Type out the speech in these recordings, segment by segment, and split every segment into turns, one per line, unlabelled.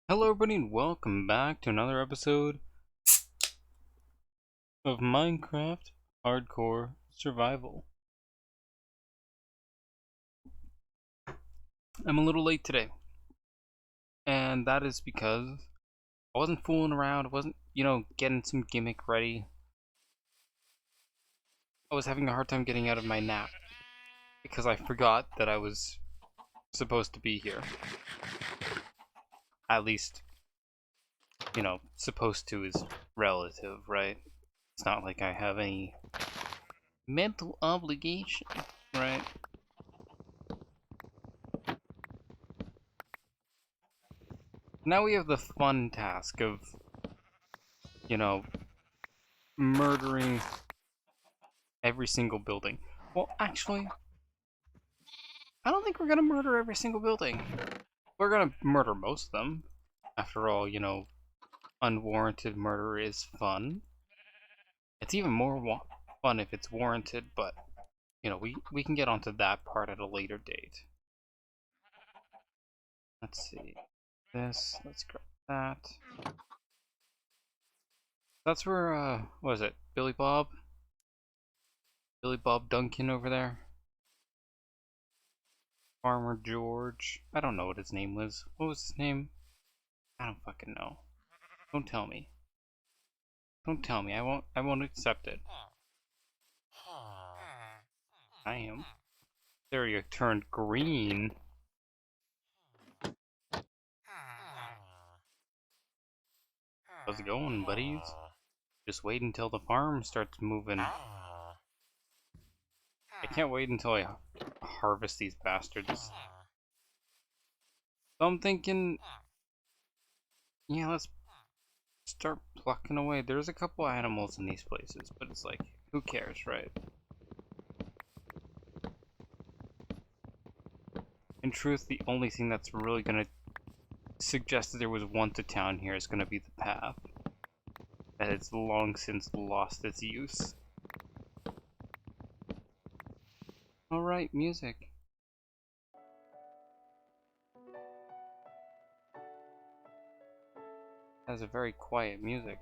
Hello, everybody, and welcome back to another episode of Minecraft Hardcore Survival. I'm a little late today, and that is because I wasn't fooling around. I wasn't, getting some gimmick ready. I was having a hard time getting out of my nap because I forgot that I was supposed to be here. At least, supposed to is relative, right? It's not like I have any mental obligation, right? Now we have the fun task of, you know, murdering every single building. Well, actually, I don't think we're gonna murder every single building. We're gonna murder most of them. After all, unwarranted murder is fun. It's even more fun if it's warranted, but, we can get onto that part at a later date. Let's see. Let's grab that. That's where, what is it? Billy Bob? Billy Bob Duncan over there? Farmer George. I don't know what his name was. What was his name? I don't fucking know. Don't tell me. Don't tell me. I won't accept it. I am. There you turned green. How's it going, buddies? Just wait until the farm starts moving. I can't wait until I harvest these bastards. So I'm thinking, yeah, let's start plucking away. There's a couple animals in these places, but it's like, who cares, right? In truth, the only thing that's really gonna suggest that there was once a town here is gonna be the path. That it's long since lost its use. Alright, music. That's a very quiet music.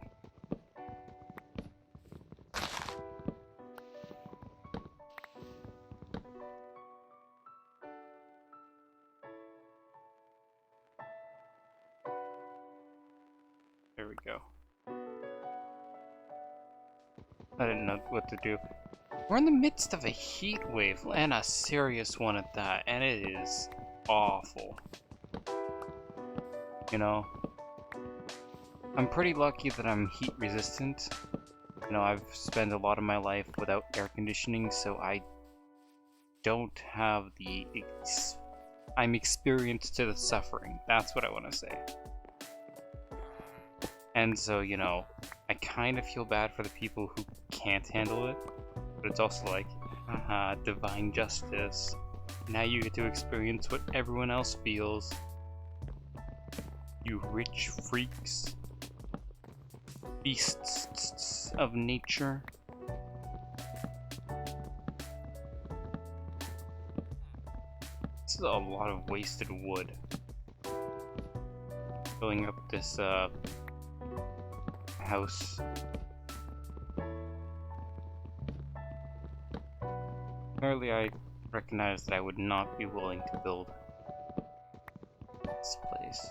There we go. I didn't know what to do. We're in the midst of a heat wave, and a serious one at that, and it is awful. I'm pretty lucky that I'm heat resistant. I've spent a lot of my life without air conditioning, so I don't have I'm experienced to the suffering. That's what I want to say. And so, I kind of feel bad for the people who can't handle it, but it's also like, haha, divine justice. Now you get to experience what everyone else feels. You rich freaks. Beasts of nature. This is a lot of wasted wood. Filling up this, house. Apparently I recognized that I would not be willing to build this place.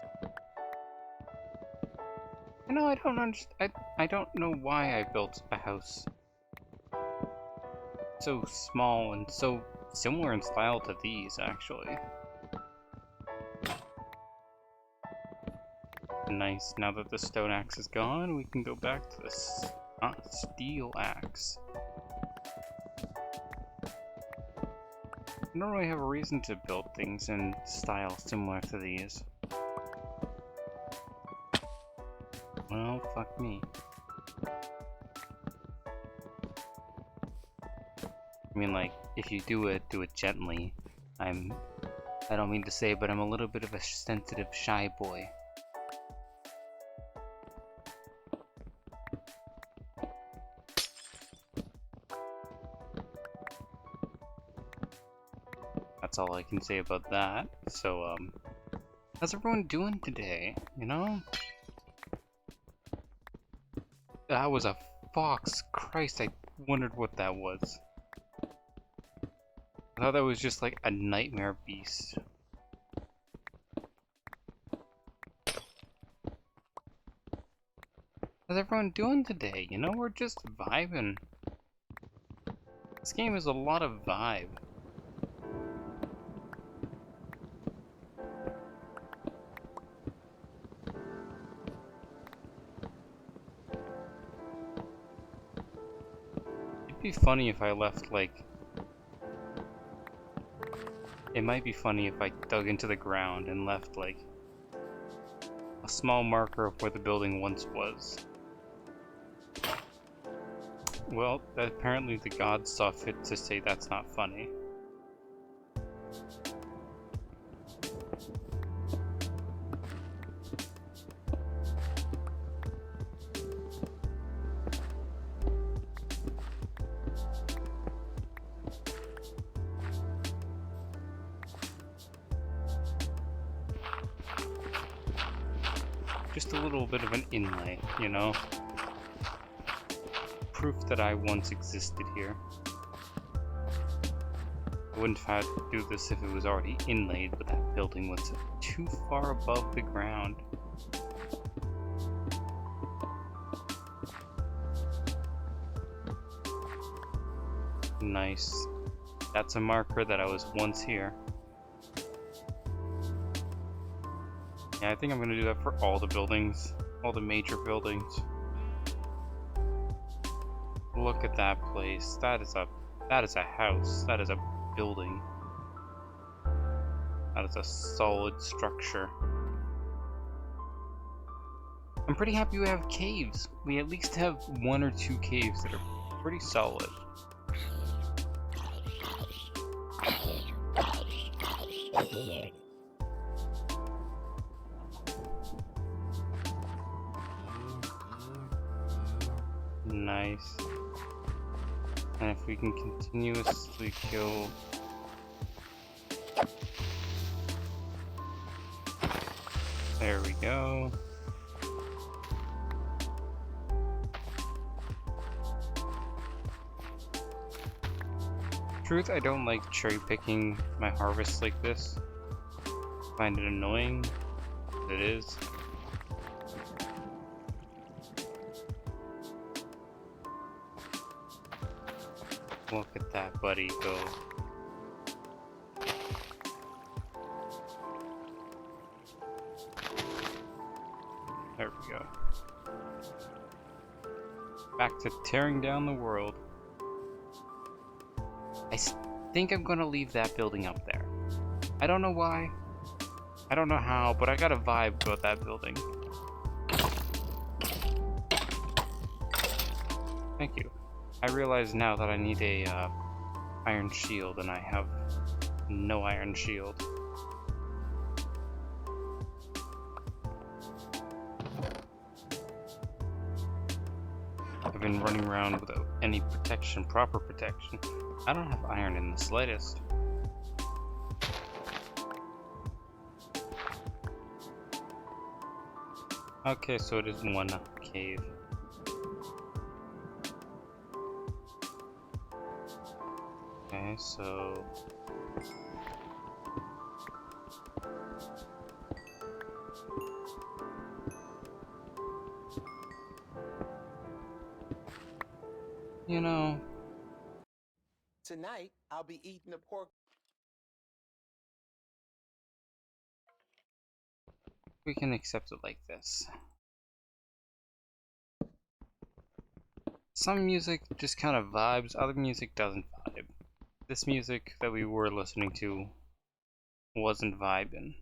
I don't understand. I don't know why I built a house so small and so similar in style to these, actually. Nice. Now that the stone axe is gone, we can go back to the steel axe. I don't really have a reason to build things in style similar to these. Well, fuck me. I mean, like, if you do it gently. I don't mean to say, but I'm a little bit of a sensitive, shy boy. That's all I can say about that. So, How's everyone doing today? You know? That was a fox. Christ, I wondered what that was. I thought that was just like a nightmare beast. How's everyone doing today? You know, we're just vibing. This game is a lot of vibe. It'd be funny if I left, like... It might be funny if I dug into the ground and left, like, a small marker of where the building once was. Well, apparently the gods saw fit to say that's not funny. Just a little bit of an inlay, you know? Proof that I once existed here. I wouldn't have had to do this if it was already inlaid, but that building was too far above the ground. Nice. That's a marker that I was once here. Yeah, I think I'm gonna do that for all the buildings, all the major buildings. Look at that place. That is a house. That is a building. That is a solid structure. I'm pretty happy we have caves. We at least have 1 or 2 caves that are pretty solid. Nice. And if we can continuously kill... There we go. Truth, I don't like cherry picking my harvest like this. I find it annoying. It is. Look at that buddy go. There we go. Back to tearing down the world. I think I'm gonna leave that building up there. I don't know why. I don't know how, but I got a vibe about that building. Thank you. I realize now that I need a iron shield, and I have no iron shield. I've been running around without any protection, proper protection. I don't have iron in the slightest. Okay, so it is one cave. Okay, so... You know...
Tonight, I'll be eating a pork.
We can accept it like this. Some music just kind of vibes, other music doesn't vibe. This music that we were listening to wasn't vibing.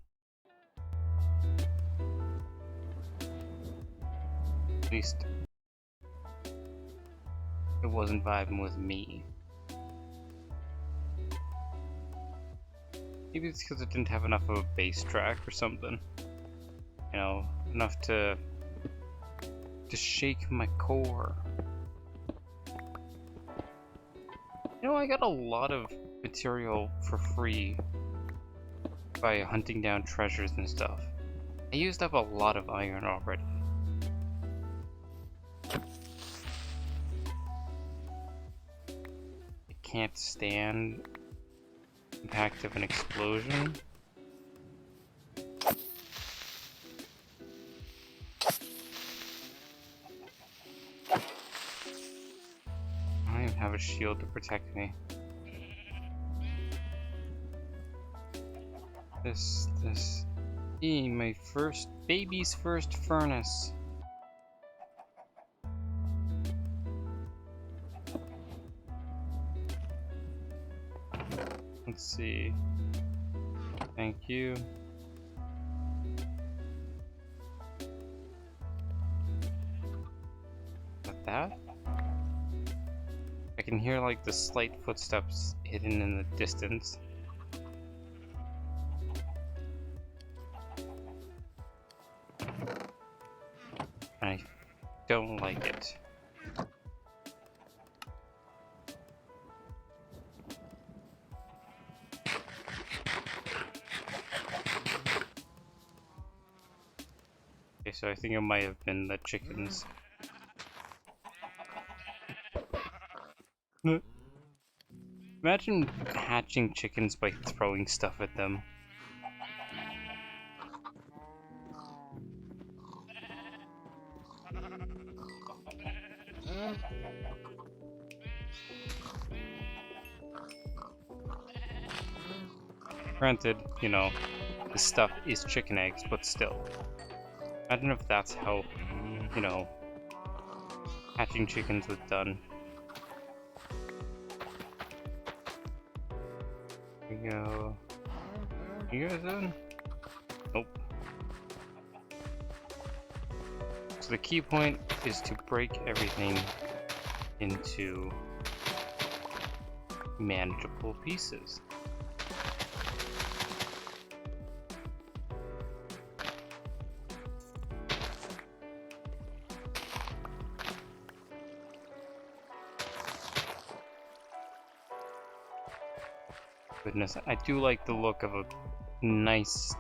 At least, it wasn't vibing with me. Maybe it's because it didn't have enough of a bass track or something. You know, enough to shake my core. You know, I got a lot of material for free by hunting down treasures and stuff. I used up a lot of iron already. I can't stand the impact of an explosion. I don't even have a shield to protect me. This, my baby's first furnace. Let's see. Thank you. Is that? I can hear like the slight footsteps hidden in the distance. I don't like it. Okay, so I think it might have been the chickens. Imagine hatching chickens by throwing stuff at them. Granted, you know, this stuff is chicken eggs, but still. Imagine if that's how, you know, hatching chickens was done. Here we go. You guys in? Nope. So the key point is to break everything into manageable pieces. Goodness, I do like the look of a nice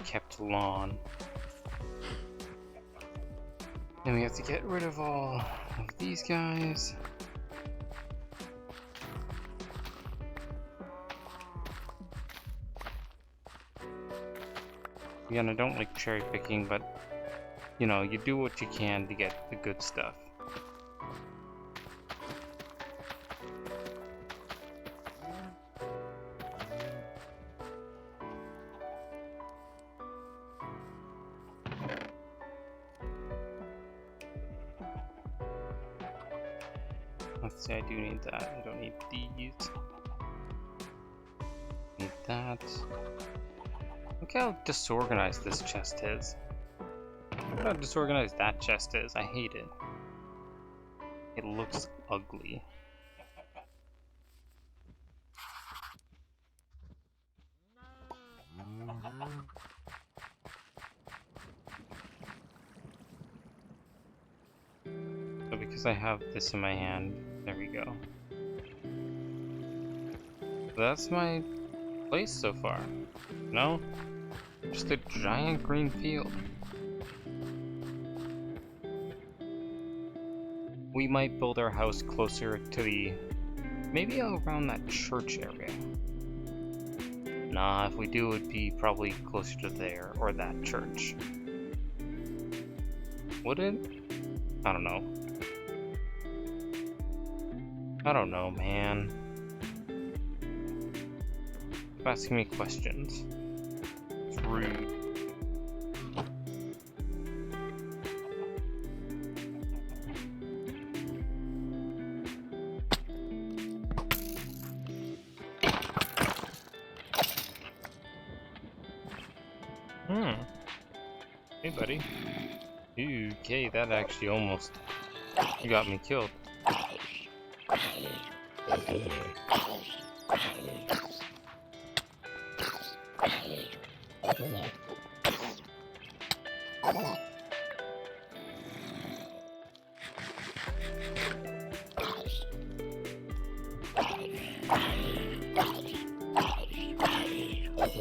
kept lawn. Then we have to get rid of all of these guys. Again, I don't like cherry picking, but you know, you do what you can to get the good stuff. Let's see, I do need that. I don't need these. Need that. Look how disorganized this chest is. Look how disorganized that chest is. I hate it. It looks ugly. So because I have this in my hand, there we go. That's my place so far. No? Just a giant green field. We might build our house closer to the... maybe around that church area. Nah, if we do, it would be probably closer to there, or that church. Would it? I don't know. I don't know, man. Stop asking me questions. It's rude. Hey, buddy. Okay, that actually almost got me killed.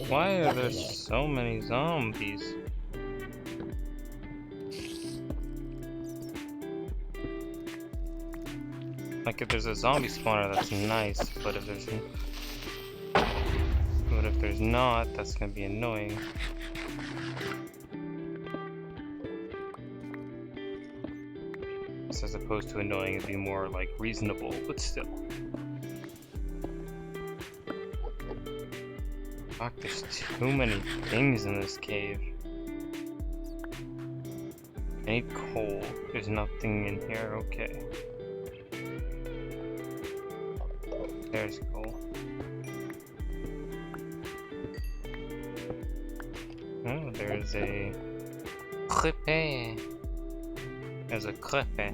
Why are there so many zombies? Like, if there's a zombie spawner, that's nice, but if there's not, that's gonna be annoying. As opposed to annoying, it'd be more, like, reasonable, but still. Fuck, there's too many things in this cave. I need coal. There's nothing in here, okay. There's coal. Oh, there's a clippe. There's a clippe.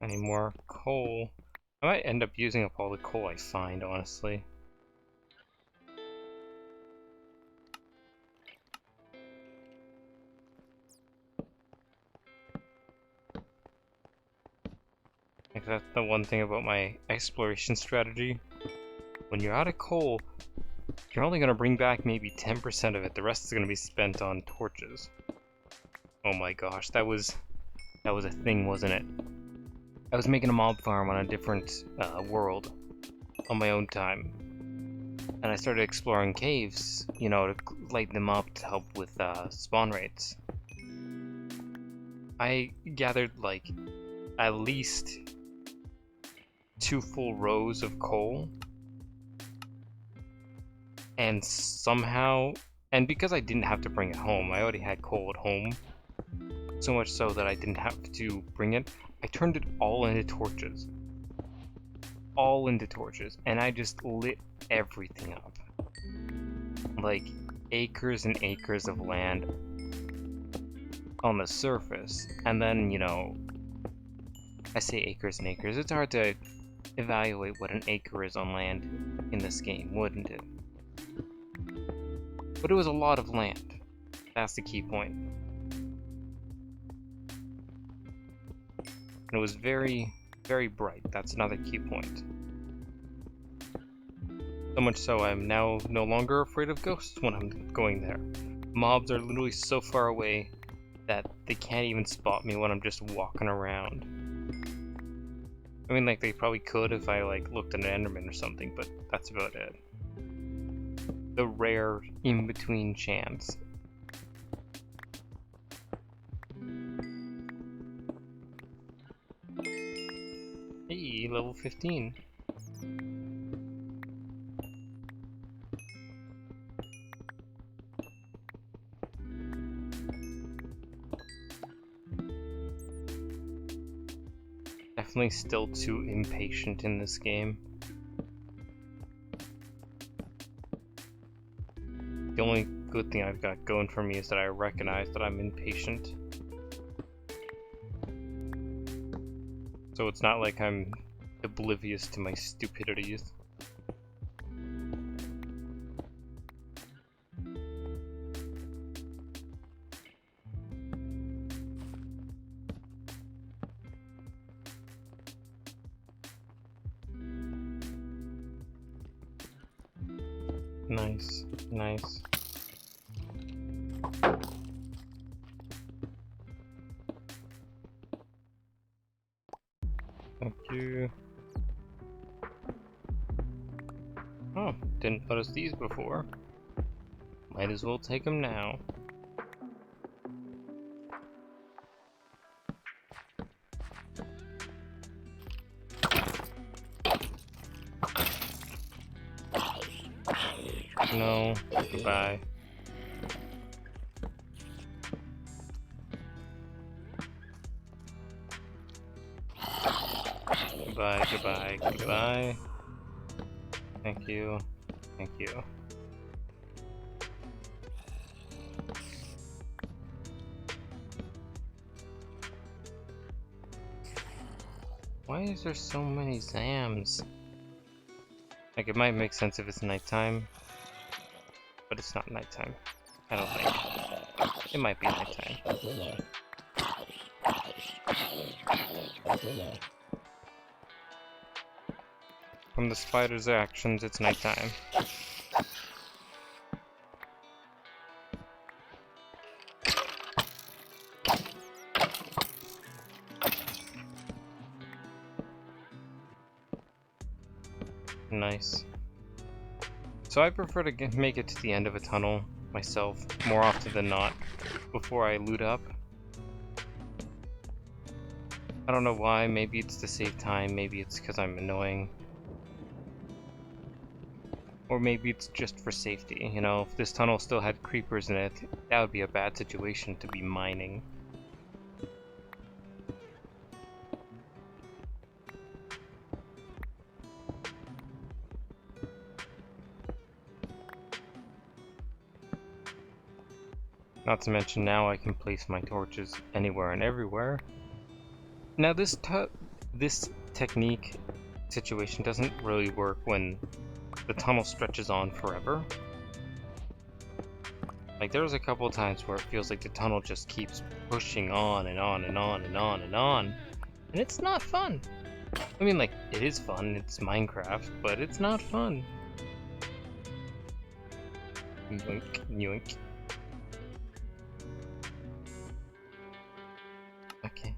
Any more coal? I might end up using up all the coal I find, honestly. Like, that's the one thing about my exploration strategy. When you're out of coal, you're only going to bring back maybe 10% of it. The rest is going to be spent on torches. Oh my gosh, that was a thing, wasn't it? I was making a mob farm on a different world on my own time. And I started exploring caves, you know, to light them up to help with spawn rates. I gathered, like, at least 2 full rows of coal. And somehow, and because I didn't have to bring it home, I already had coal at home. So much so that I didn't have to bring it. I turned it all into torches. All into torches. And I just lit everything up. Like, acres and acres of land on the surface. And then, you know, I say acres and acres. It's hard to evaluate what an acre is on land in this game, wouldn't it? But it was a lot of land. That's the key point. And it was very, very bright. That's another key point. So much so I'm now no longer afraid of ghosts when I'm going there. Mobs are literally so far away that they can't even spot me when I'm just walking around. I mean, like, they probably could if I, like, looked at an Enderman or something, but that's about it. The rare in-between chance. Hey, level 15. Definitely still too impatient in this game. The only good thing I've got going for me is that I recognize that I'm impatient. So it's not like I'm oblivious to my stupidities. Nice, nice. Thank you. Oh, didn't notice these before. Might as well take them now. No, goodbye. Goodbye, goodbye, goodbye. Thank you, thank you.
Why is there so many Zams? Like, it might make sense if it's nighttime, but it's not nighttime. I don't think. It might be nighttime. From the spider's actions, it's nighttime. Nice. So I prefer to make it to the end of a tunnel myself, more often than not, before I loot up. I don't know why, maybe it's to save time, maybe it's because I'm annoying. Or maybe it's just for safety, you know, if this tunnel still had creepers in it, that would be a bad situation to be mining. Not to mention now I can place my torches anywhere and everywhere. Now this technique situation doesn't really work when the tunnel stretches on forever. Like, there was a couple of times where it feels like the tunnel just keeps pushing on and on and on and on and on, and it's not fun. I mean, like, it is fun, it's Minecraft, but it's not fun. Yoink, yoink. Okay.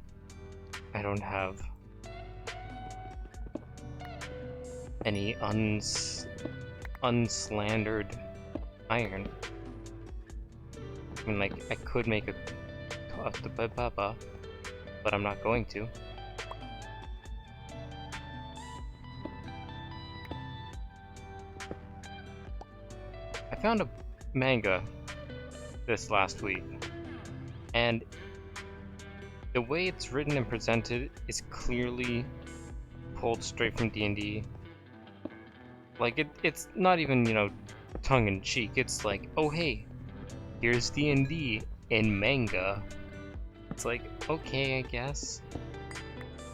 I don't have any unslandered iron. I mean, like, I could make a but I'm not going to. I found a manga this last week, and the way it's written and presented is clearly pulled straight from D&D. Like, it's not even, you know, tongue-in-cheek. It's like, oh hey, here's D&D in manga. It's like, okay, I guess.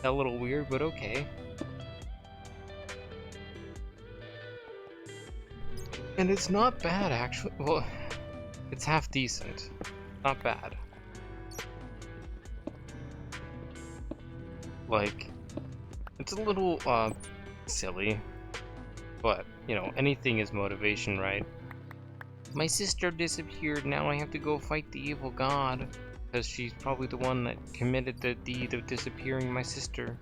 A little weird, but okay. And it's not bad, actually. Well, it's half decent. Not bad. Like, it's a little, silly. But, you know, anything is motivation, right? My sister disappeared, now I have to go fight the evil god. Because she's probably the one that committed the deed of disappearing my sister.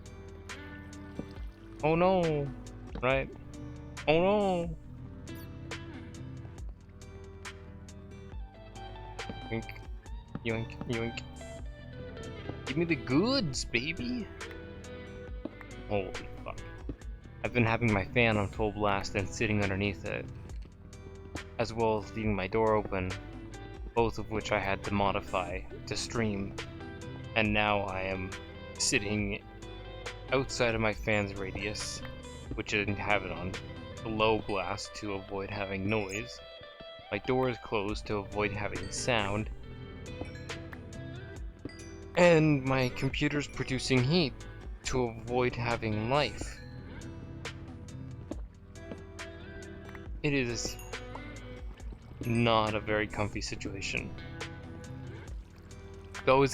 Oh no! Right? Oh no! Yoink, yoink, yoink. Give me the goods, baby! Holy fuck. I've been having my fan on full blast and sitting underneath it, as well as leaving my door open, both of which I had to modify to stream, and now I am sitting outside of my fan's radius, which I didn't have it on low blast to avoid having noise. My door is closed to avoid having sound, and my computer's producing heat to avoid having life. It is not a very comfy situation. Though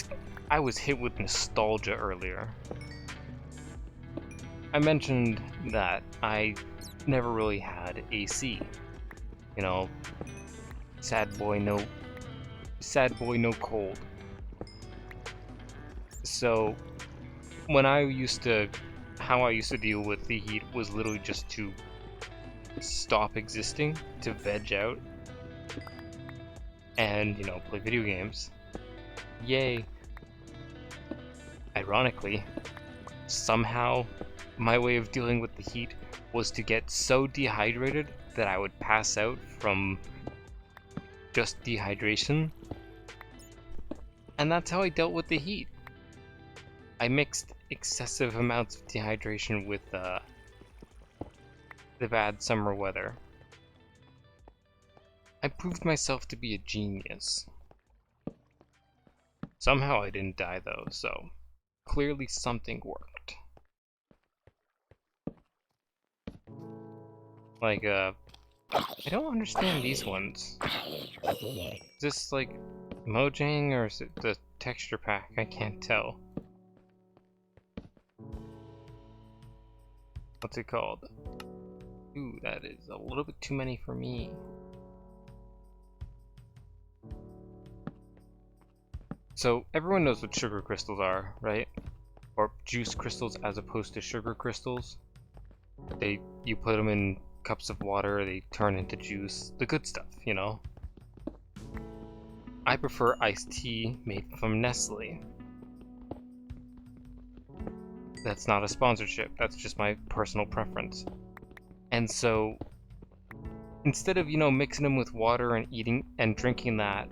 I was hit with nostalgia earlier. I mentioned that I never really had AC. You know, sad boy no cold. So when how I used to deal with the heat was literally just to stop existing, to veg out, and, you know, play video games. Yay. Ironically, somehow my way of dealing with the heat was to get so dehydrated that I would pass out from just dehydration. And that's how I dealt with the heat. I mixed excessive amounts of dehydration with the bad summer weather. I proved myself to be a genius. Somehow I didn't die though, so clearly something worked. Like, I don't understand these ones. Is this like Mojang or is it the texture pack? I can't tell. What's it called? Ooh, that is a little bit too many for me. So everyone knows what sugar crystals are, right? Or juice crystals as opposed to sugar crystals. You put them in cups of water, they turn into juice. The good stuff, you know? I prefer iced tea made from Nestle. That's not a sponsorship, that's just my personal preference. And so, instead of, mixing them with water and eating and drinking that,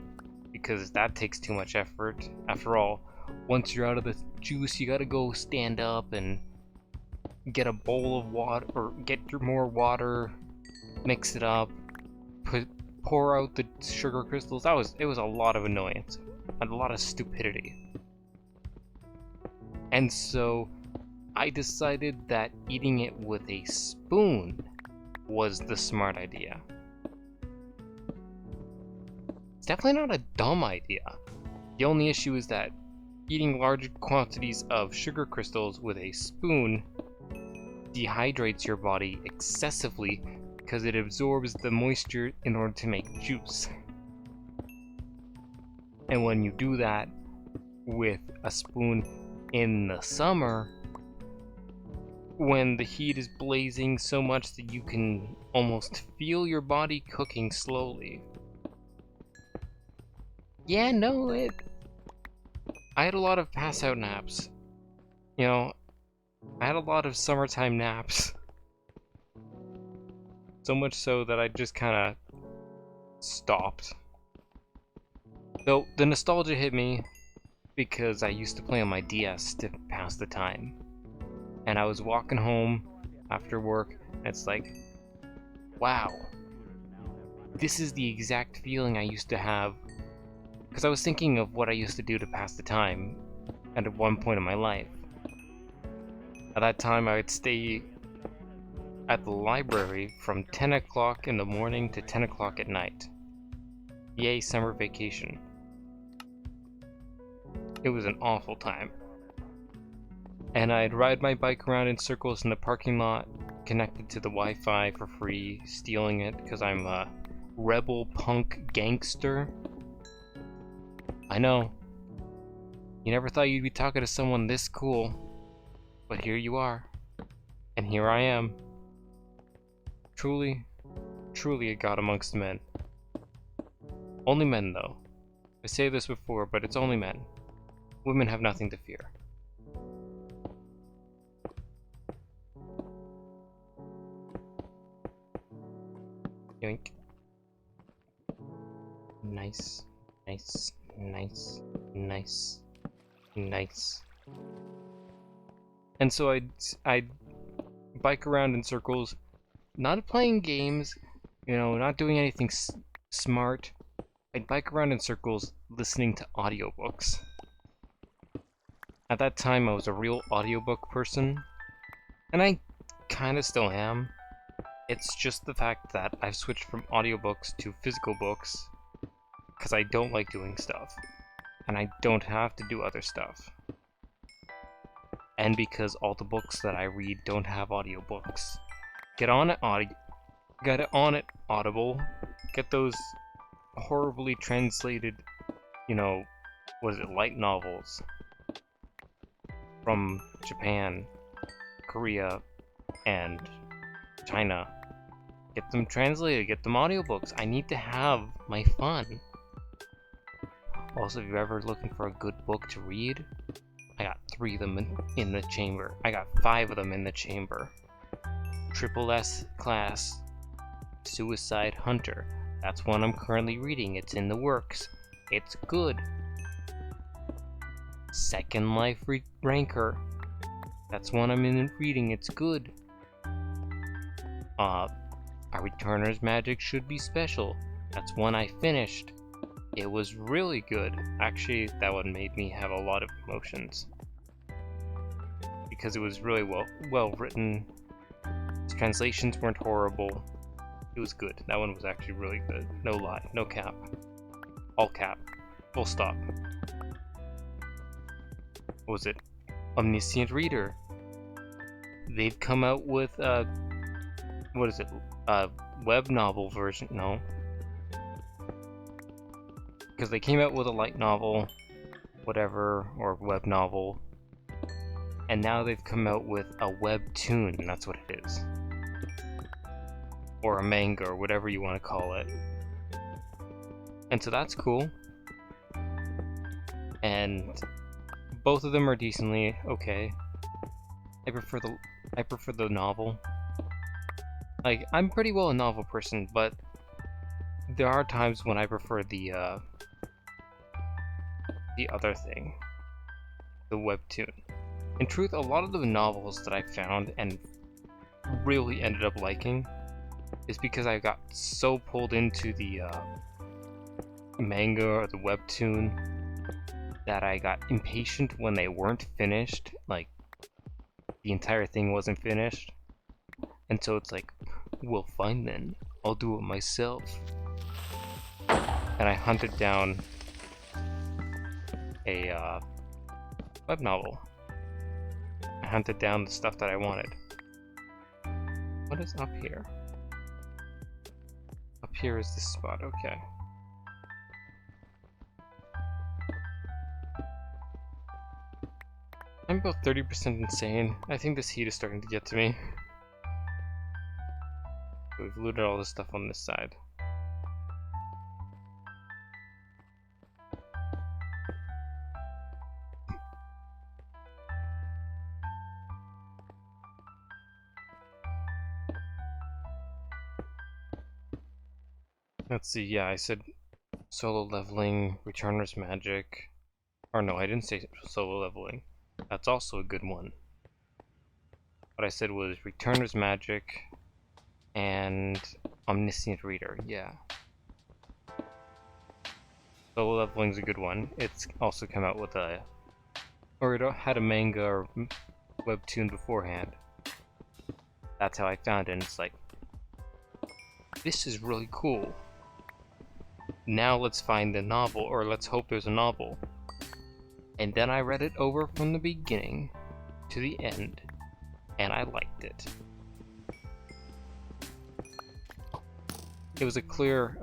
because that takes too much effort. After all, once you're out of the juice, you gotta go stand up and get a bowl of water, or get more water, mix it up, pour out the sugar crystals. It was a lot of annoyance, a lot of stupidity. And so I decided that eating it with a spoon was the smart idea. It's definitely not a dumb idea. The only issue is that eating large quantities of sugar crystals with a spoon dehydrates your body excessively because it absorbs the moisture in order to make juice. And when you do that with a spoon in the summer, when the heat is blazing so much that you can almost feel your body cooking slowly. Yeah, no, I had a lot of pass out naps. I had a lot of summertime naps. So much so that I just kind of stopped. Though the nostalgia hit me because I used to play on my DS to pass the time. And I was walking home after work, and it's like, wow, this is the exact feeling I used to have. Because I was thinking of what I used to do to pass the time at one point in my life. At that time, I would stay at the library from 10 o'clock in the morning to 10 o'clock at night. Yay, summer vacation. It was an awful time. And I'd ride my bike around in circles in the parking lot, connected to the Wi-Fi for free, stealing it because I'm a rebel punk gangster. I know. You never thought you'd be talking to someone this cool, but here you are. And here I am. Truly, truly a god amongst men. Only men, though. I say this before, but it's only men. Women have nothing to fear. Yoink. Nice, nice, nice, nice, nice. And so I'd bike around in circles, not playing games, not doing anything smart. I'd bike around in circles listening to audiobooks. At that time, I was a real audiobook person, and I kinda still am. It's just the fact that I've switched from audiobooks to physical books because I don't like doing stuff, and I don't have to do other stuff. And because all the books that I read don't have audiobooks. Get on it, Audible. Get those horribly translated, light novels from Japan, Korea, and China. Get them translated, get them audiobooks. I need to have my fun. Also, if you're ever looking for a good book to read, I got 3 of them in the chamber. I got 5 of them in the chamber. Triple S class, Suicide Hunter. That's one I'm currently reading. It's in the works. It's good. Second Life Ranker. That's one I'm reading. It's good. A Returner's Magic Should Be Special. That's one I finished. It was really good. Actually, that one made me have a lot of emotions. Because it was really well written. Its translations weren't horrible. It was good. That one was actually really good. No lie. No cap. All cap. Full stop. What was it? Omniscient Reader. They've come out with what is it? Web novel version. No. Because they came out with a light novel, whatever, or web novel, and now they've come out with a webtoon, and that's what it is. Or a manga, or whatever you want to call it. And so that's cool. And both of them are decently okay. I prefer the novel. Like, I'm pretty well a novel person, but there are times when I prefer the other thing, the webtoon. In truth, a lot of the novels that I found and really ended up liking is because I got so pulled into the manga or the webtoon that I got impatient when they weren't finished, like the entire thing wasn't finished. And so it's like, well, fine then, I'll do it myself. And I hunted down a web novel. I hunted down the stuff that I wanted. What is up here? Up here is this spot, okay. I'm about 30% insane. I think this heat is starting to get to me. We've looted all this stuff on this side. Let's see, yeah, I said solo leveling, Returner's Magic. Or no, I didn't say solo leveling. That's also a good one. What I said was Returner's Magic and Omniscient Reader, yeah. Solo leveling's a good one. It's also come out with a... or it had a manga or webtoon beforehand. That's how I found it, and it's like, this is really cool. Now let's find the novel, or let's hope there's a novel. And then I read it over from the beginning to the end, and I liked it. It was a clear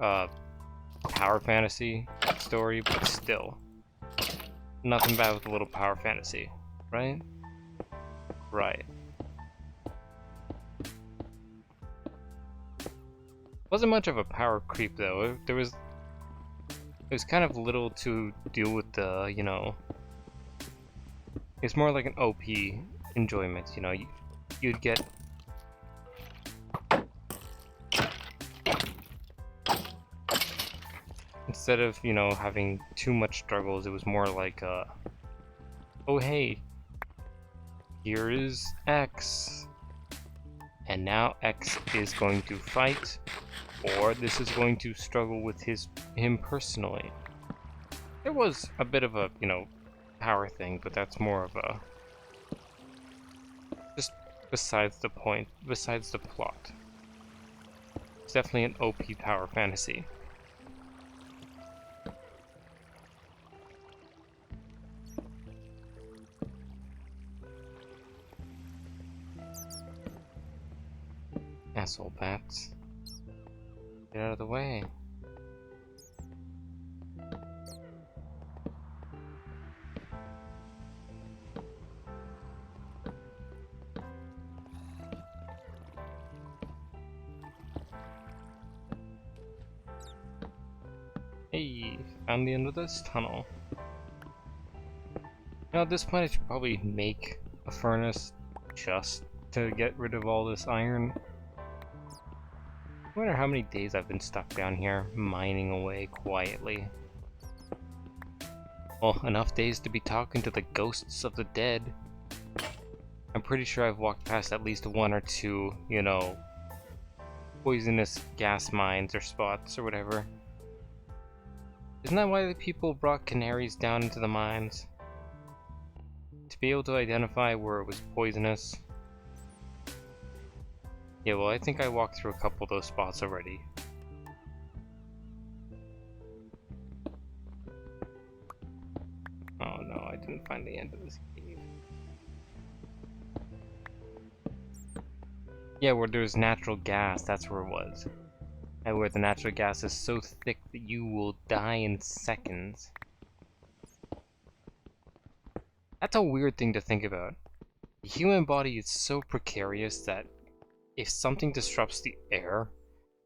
power fantasy story, but still. Nothing bad with a little power fantasy, right? Right. Wasn't much of a power creep though. It was kind of little to deal with the, you know, it's more like an OP enjoyment, you know, you'd get instead of, you know, having too much struggles, it was more like oh hey, here is X, and now X is going to fight, or this is going to struggle with him personally. There was a bit of a, you know, power thing, but that's more of a just besides the point, besides the plot. It's definitely an OP power fantasy. Asshole bats. Get out of the way. Hey, found the end of this tunnel. Now at this point I should probably make a furnace just to get rid of all this iron. I wonder how many days I've been stuck down here, mining away quietly. Well, enough days to be talking to the ghosts of the dead. I'm pretty sure I've walked past at least one or two, you know, poisonous gas mines or spots or whatever. Isn't that why the people brought canaries down into the mines? To be able to identify where it was poisonous? Yeah, well, I think I walked through a couple of those spots already. Oh no, I didn't find the end of this cave. Yeah, where there's natural gas, that's where it was. And where the natural gas is so thick that you will die in seconds. That's a weird thing to think about. The human body is so precarious that if something disrupts the air,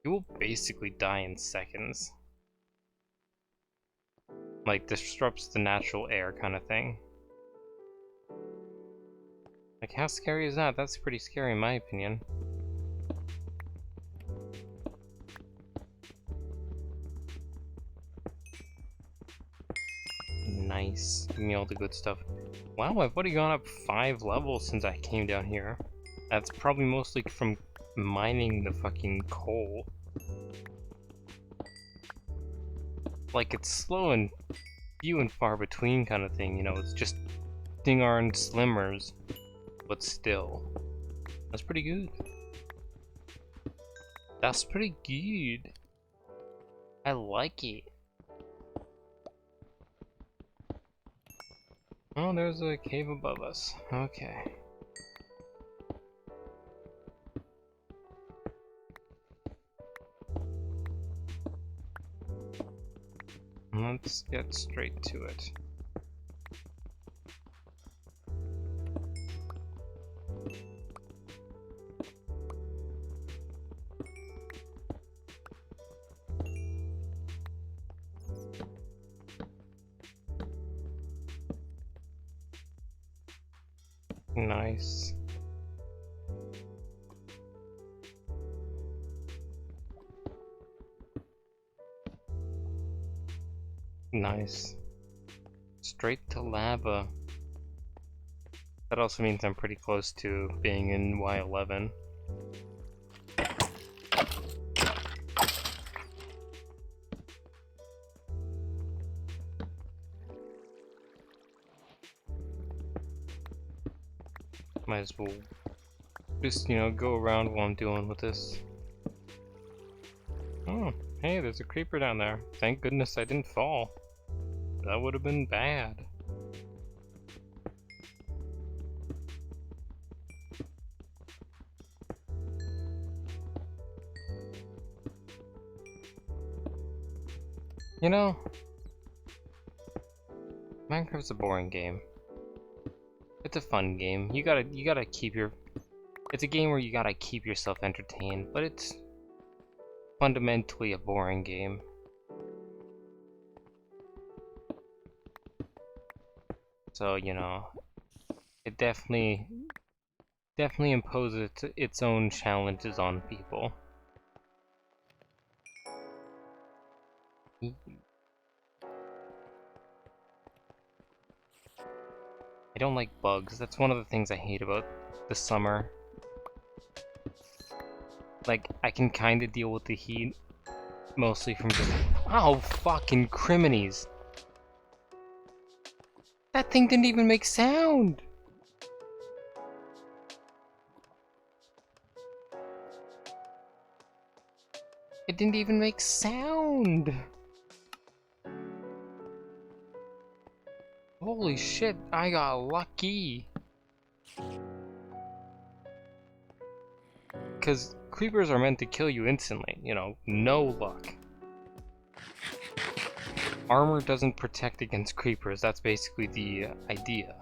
you will basically die in seconds. Like, disrupts the natural air kind of thing. Like, how scary is that? That's pretty scary in my opinion. Nice. Give me all the good stuff. Wow, I've already gone up 5 levels since I came down here. That's probably mostly from mining the fucking coal. Like, it's slow and few and far between kind of thing, you know, it's just Stinger and Slimmers, but still. That's pretty good. That's pretty good. I like it. Oh, there's a cave above us. Okay. Let's get straight to it. Nice. Nice. Straight to lava. That also means I'm pretty close to being in Y11. Might as well just, you know, go around while I'm dealing with this. Oh, hey, there's a creeper down there. Thank goodness I didn't fall. That would have been bad. You know, Minecraft's a boring game. It's a fun game. You gotta keep your... It's a game where you gotta keep yourself entertained, but it's fundamentally a boring game. So, you know, it definitely imposes its own challenges on people. I don't like bugs. That's one of the things I hate about the summer. Like, I can kind of deal with the heat, mostly from just... Oh, fucking criminies! That thing didn't even make sound! It didn't even make sound! Holy shit, I got lucky! Because creepers are meant to kill you instantly, you know, no luck. Armor doesn't protect against creepers, that's basically the idea.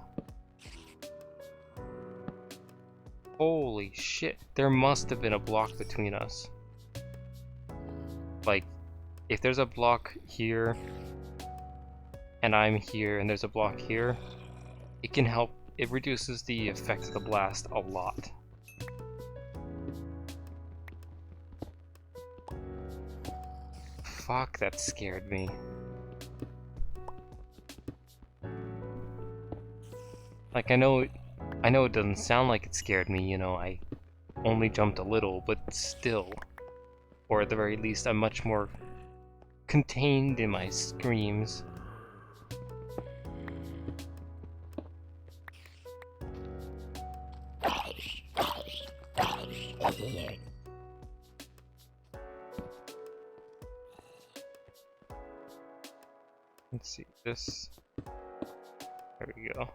Holy shit, there must have been a block between us. Like, if there's a block here, and I'm here, and there's a block here, it can help, it reduces the effect of the blast a lot. Fuck, that scared me. Like, I know it doesn't sound like it scared me, you know, I only jumped a little, but still. Or at the very least, I'm much more contained in my screams. Let's see this. There we go.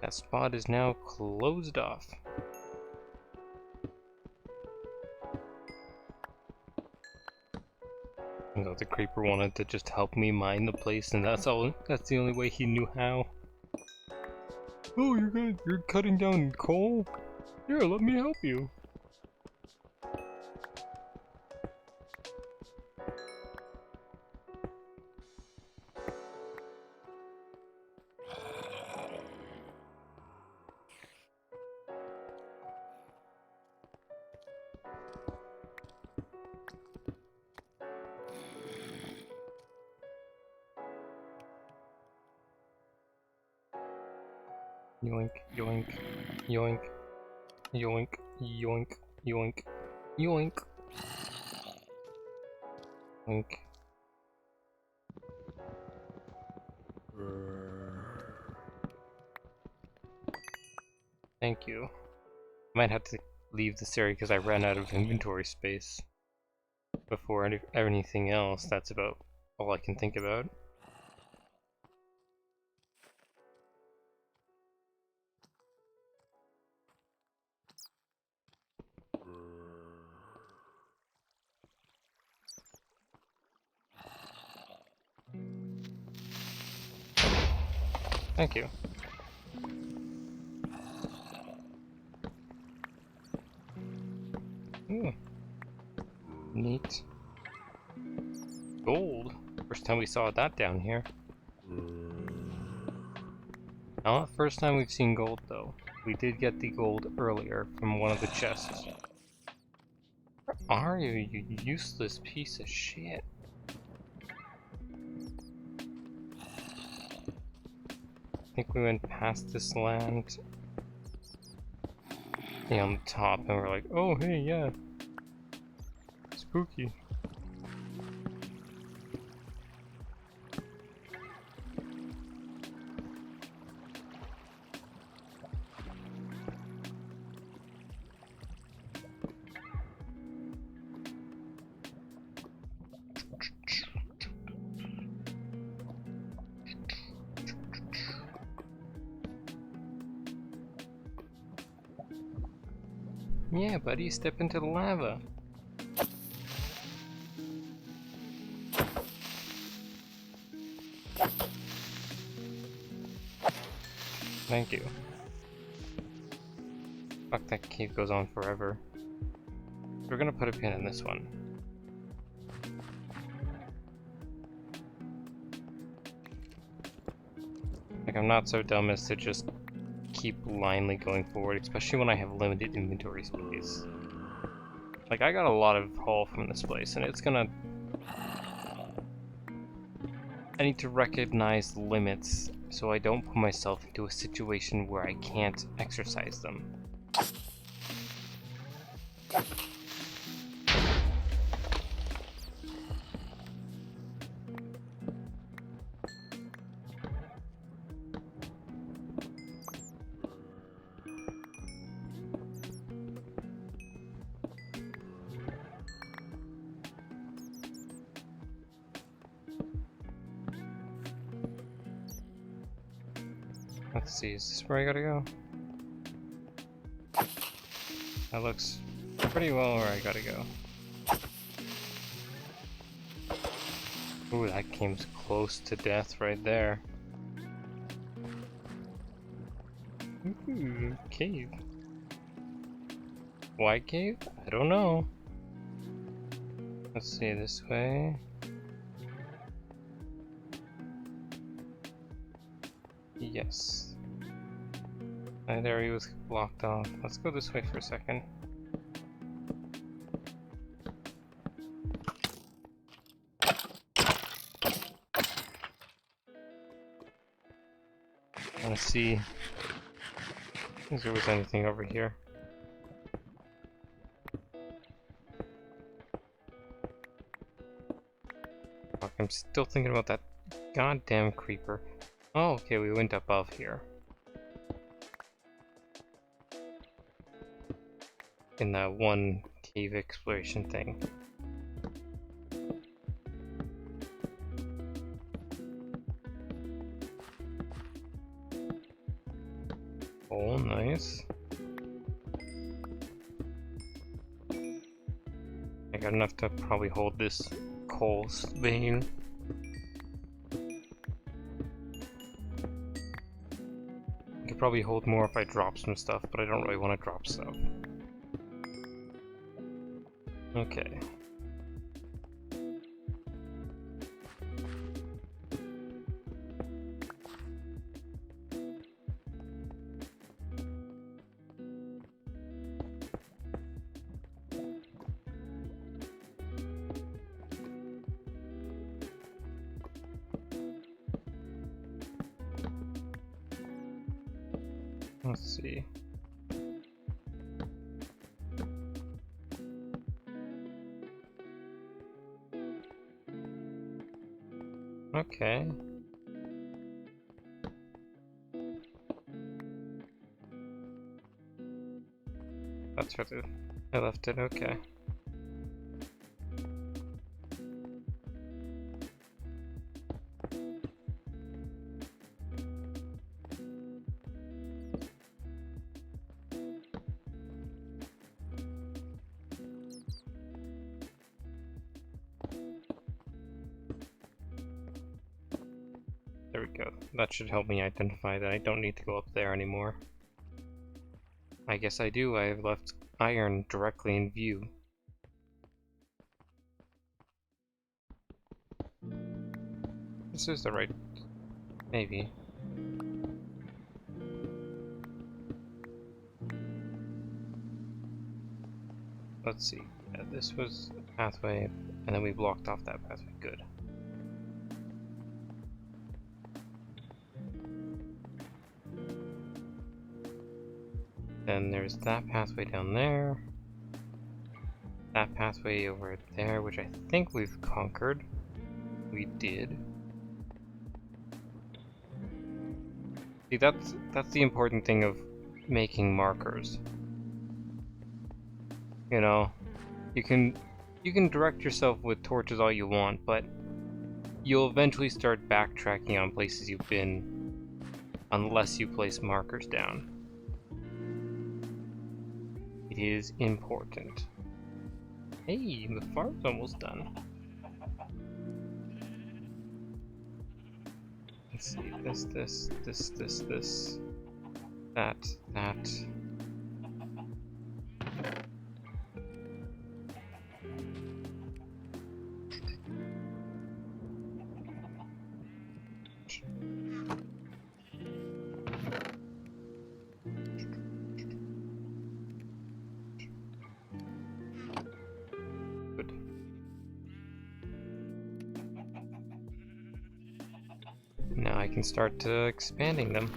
That spot is now closed off. You know, the creeper wanted to just help me mine the place, and that's all. That's the only way he knew how. Oh, you're cutting down coal? Here, let me help you. Yoink, yoink, yoink, yoink, yoink, yoink, yoink, yoink. Thank you. Might have to leave this area because I ran out of inventory space. Before anything else, that's about all I can think about. Thank you. Ooh. Neat. Gold. First time we saw that down here. Not the first time we've seen gold though. We did get the gold earlier from one of the chests. Where are you, you useless piece of shit? I think we went past this land. Yeah, on the top, and we're like, oh hey, yeah. Spooky. Yeah, buddy, step into the lava. Thank you. Fuck, that cave goes on forever. We're gonna put a pin in this one. Like, I'm not so dumb as to just keep blindly going forward, especially when I have limited inventory space. Like, I got a lot of haul from this place, and it's gonna... I need to recognize the limits so I don't put myself into a situation where I can't exercise them. Let's see, is this where I gotta go? That looks pretty well where I gotta go. Ooh, that came close to death right there. Ooh, cave. Why cave? I don't know. Let's see, this way. Yes. That area was blocked off. Let's go this way for a second. I want to see if there was anything over here. Fuck, I'm still thinking about that goddamn creeper. Oh, okay, we went above here. In that one cave exploration thing. coal, nice. I got enough to probably hold this coal vein. I could probably hold more if I drop some stuff, but I don't really want to drop stuff. Okay. Let's see. Okay. That's where I left it, okay. There we go. That should help me identify that I don't need to go up there anymore. I guess I do. I have left iron directly in view. This is the right... maybe. Let's see. Yeah, this was a pathway, and then we blocked off that pathway. Good. Then there's that pathway down there. That pathway over there, which I think we've conquered. We did. See, that's the important thing of making markers. You know, you can direct yourself with torches all you want, but you'll eventually start backtracking on places you've been unless you place markers down. It is important. Hey, the farm's almost done. Let's see, this, that. Now I can start expanding them.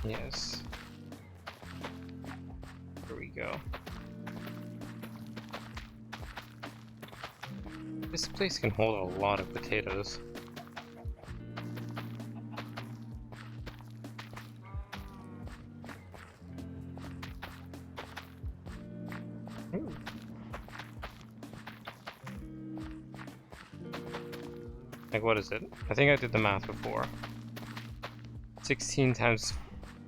Yes. Here we go. This place can hold a lot of potatoes. Ooh. Like, what is it? I think I did the math before. 16 times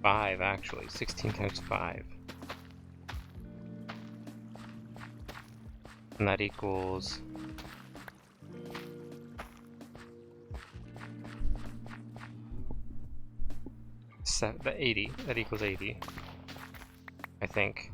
5, actually. 16 times 5. And that equals... the 80. That equals 80. I think.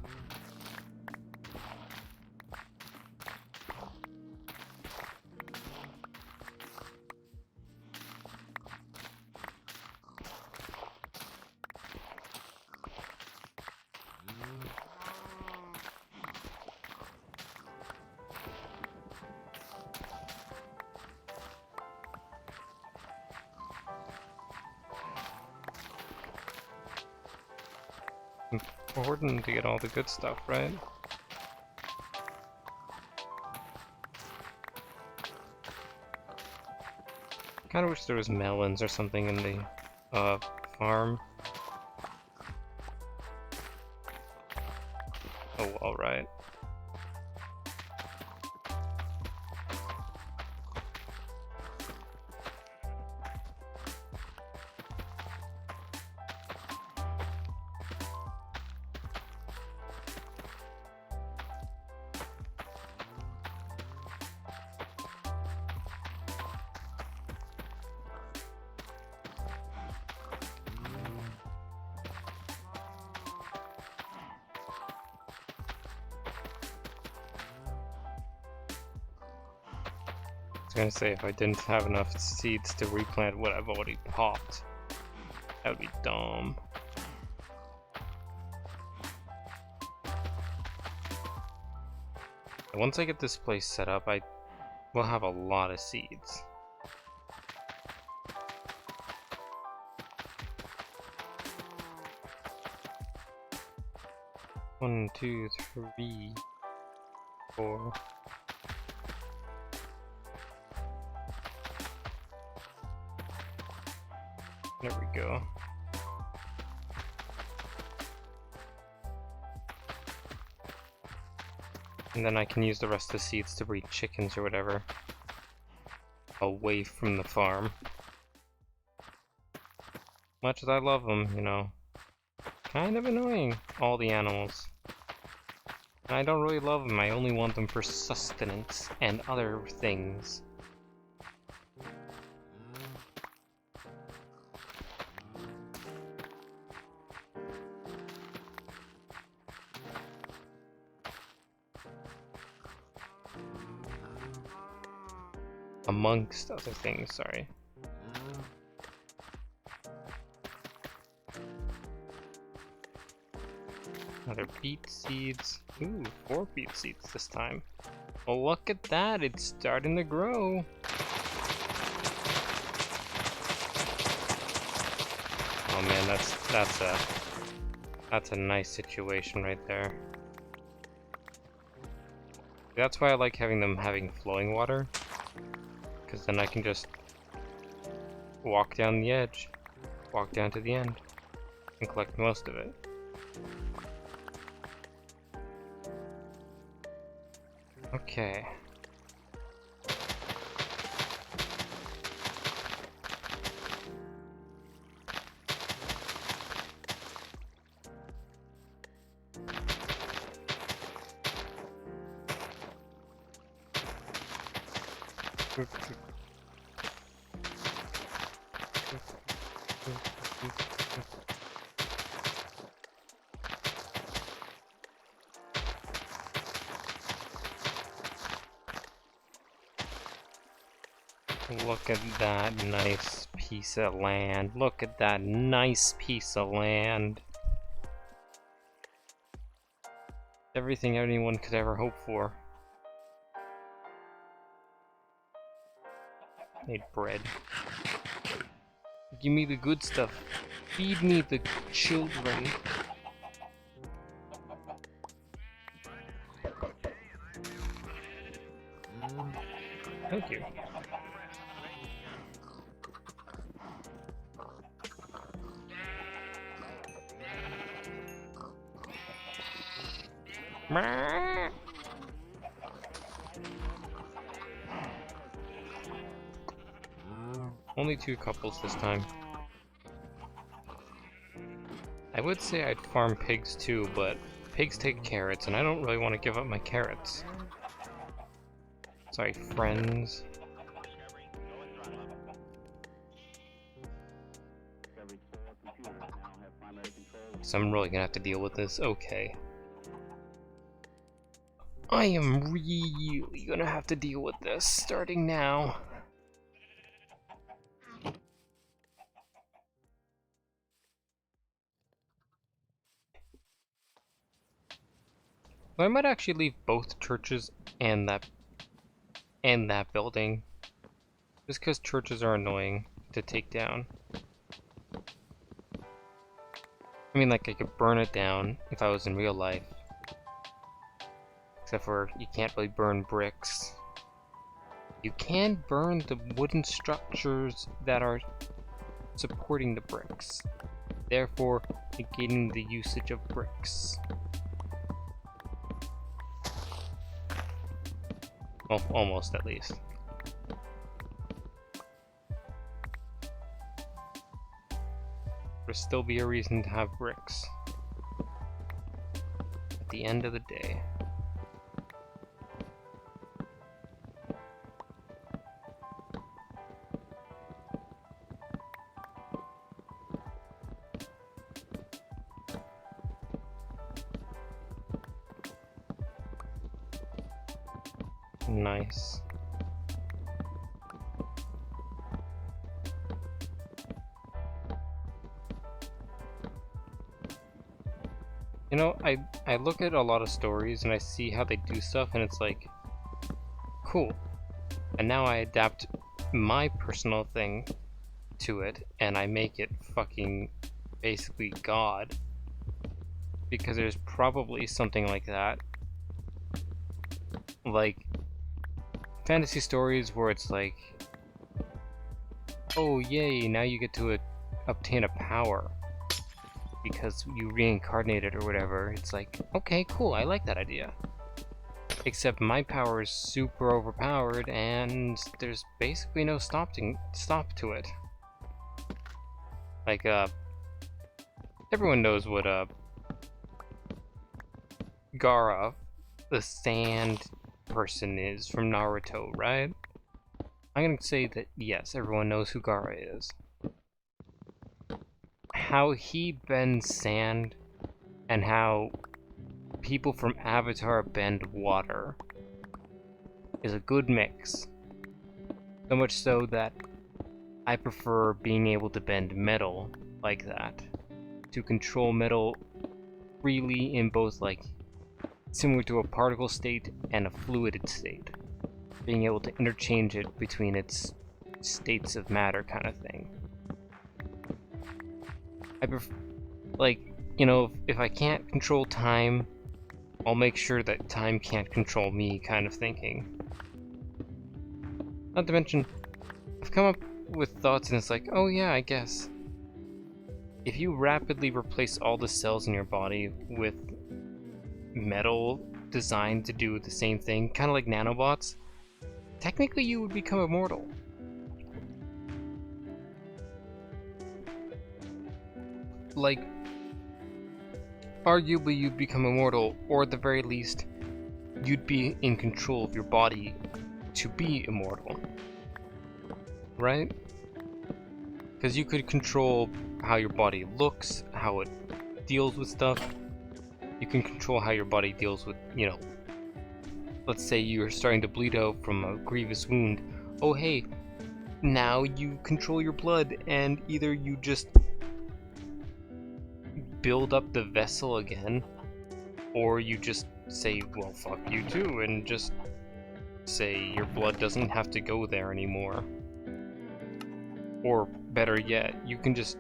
Important to get all the good stuff, right? kind of wish there was melons or something in the farm. Oh, alright. I was gonna say, if I didn't have enough seeds to replant what I've already popped, that would be dumb. Once I get this place set up, I will have a lot of seeds. One, two, three, four. There we go. And then I can use the rest of the seeds to breed chickens or whatever. Away from the farm. Much as I love them, you know. Kind of annoying, all the animals. And I don't really love them, I only want them for sustenance and other things. Amongst other things, sorry. Another beet seeds. Ooh, 4 beet seeds this time. Well, look at that, it's starting to grow. Oh man, that's a nice situation right there. That's why I like having flowing water. Because then I can just walk down the edge, walk down to the end, and collect most of it. Okay. Look at that nice piece of land. Look at that nice piece of land. Everything anyone could ever hope for. Made bread. Give me the good stuff. Feed me the children. Thank you. Only 2 couples this time. I would say I'd farm pigs too, but pigs take carrots, and I don't really want to give up my carrots. Sorry, friends. So I'm really gonna have to deal with this. Okay. I am really gonna have to deal with this starting now. I might actually leave both churches and that building, just because churches are annoying to take down. I mean, like, I could burn it down if I was in real life. Except for you can't really burn bricks. You can burn the wooden structures that are supporting the bricks, therefore negating the usage of bricks. Well, almost at least. There'll still be a reason to have bricks at the end of the day. Nice. You know, I look at a lot of stories and I see how they do stuff and it's like, cool. And now I adapt my personal thing to it and I make it fucking basically God. Because there's probably something like that. Like fantasy stories where it's like, oh yay, now you get to obtain a power because you reincarnated or whatever. It's like, okay, cool, I like that idea. Except my power is super overpowered and there's basically no stop to it. Like, everyone knows what, Gaara, the sand person, is from Naruto, right? I'm gonna say that yes, everyone knows who Gaara is. How he bends sand and how people from Avatar bend water is a good mix. So much so that I prefer being able to bend metal like that. To control metal freely in both, like, similar to a particle state and a fluid state. Being able to interchange it between its states of matter kind of thing. I prefer, like, you know, if I can't control time, I'll make sure that time can't control me kind of thinking. Not to mention, I've come up with thoughts and it's like, oh yeah, I guess. If you rapidly replace all the cells in your body with metal designed to do the same thing, kind of like nanobots, technically you would become immortal. Like, arguably you'd become immortal, or at the very least, you'd be in control of your body to be immortal. Right? Because you could control how your body looks, how it deals with stuff. You can control how your body deals with, you know, let's say you're starting to bleed out from a grievous wound. Oh hey, now you control your blood and either you just build up the vessel again, or you just say, well, fuck you too, and just say your blood doesn't have to go there anymore. Or better yet, you can just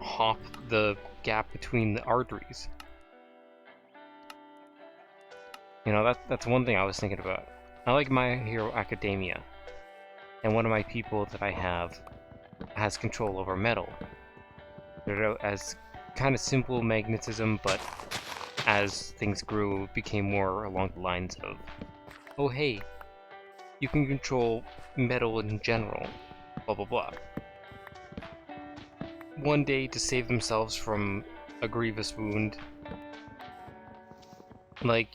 hop the gap between the arteries. You know, that's one thing I was thinking about. I like My Hero Academia, and one of my people that I have has control over metal. As kind of simple magnetism, but as things grew, it became more along the lines of, oh hey, you can control metal in general, blah blah blah. One day, to save themselves from a grievous wound, like,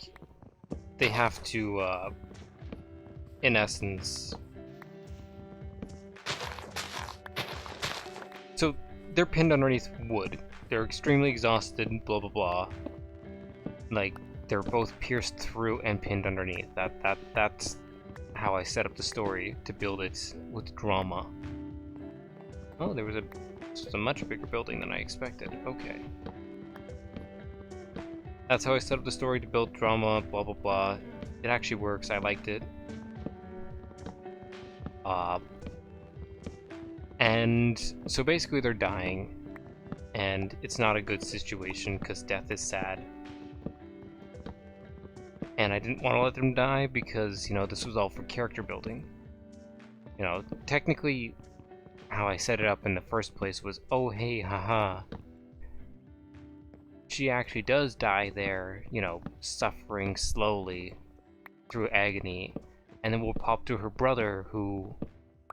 they have to, in essence... So, they're pinned underneath wood. They're extremely exhausted, blah blah blah. Like, they're both pierced through and pinned underneath. That's how I set up the story, to build it with drama. Oh, there was a much bigger building than I expected. Okay. That's how I set up the story, to build drama, blah blah blah. It actually works, I liked it. And so basically they're dying, and it's not a good situation because death is sad. And I didn't want to let them die because, you know, this was all for character building. You know, technically, how I set it up in the first place was, oh hey, haha. She actually does die there, you know, suffering slowly through agony, and then we'll pop to her brother who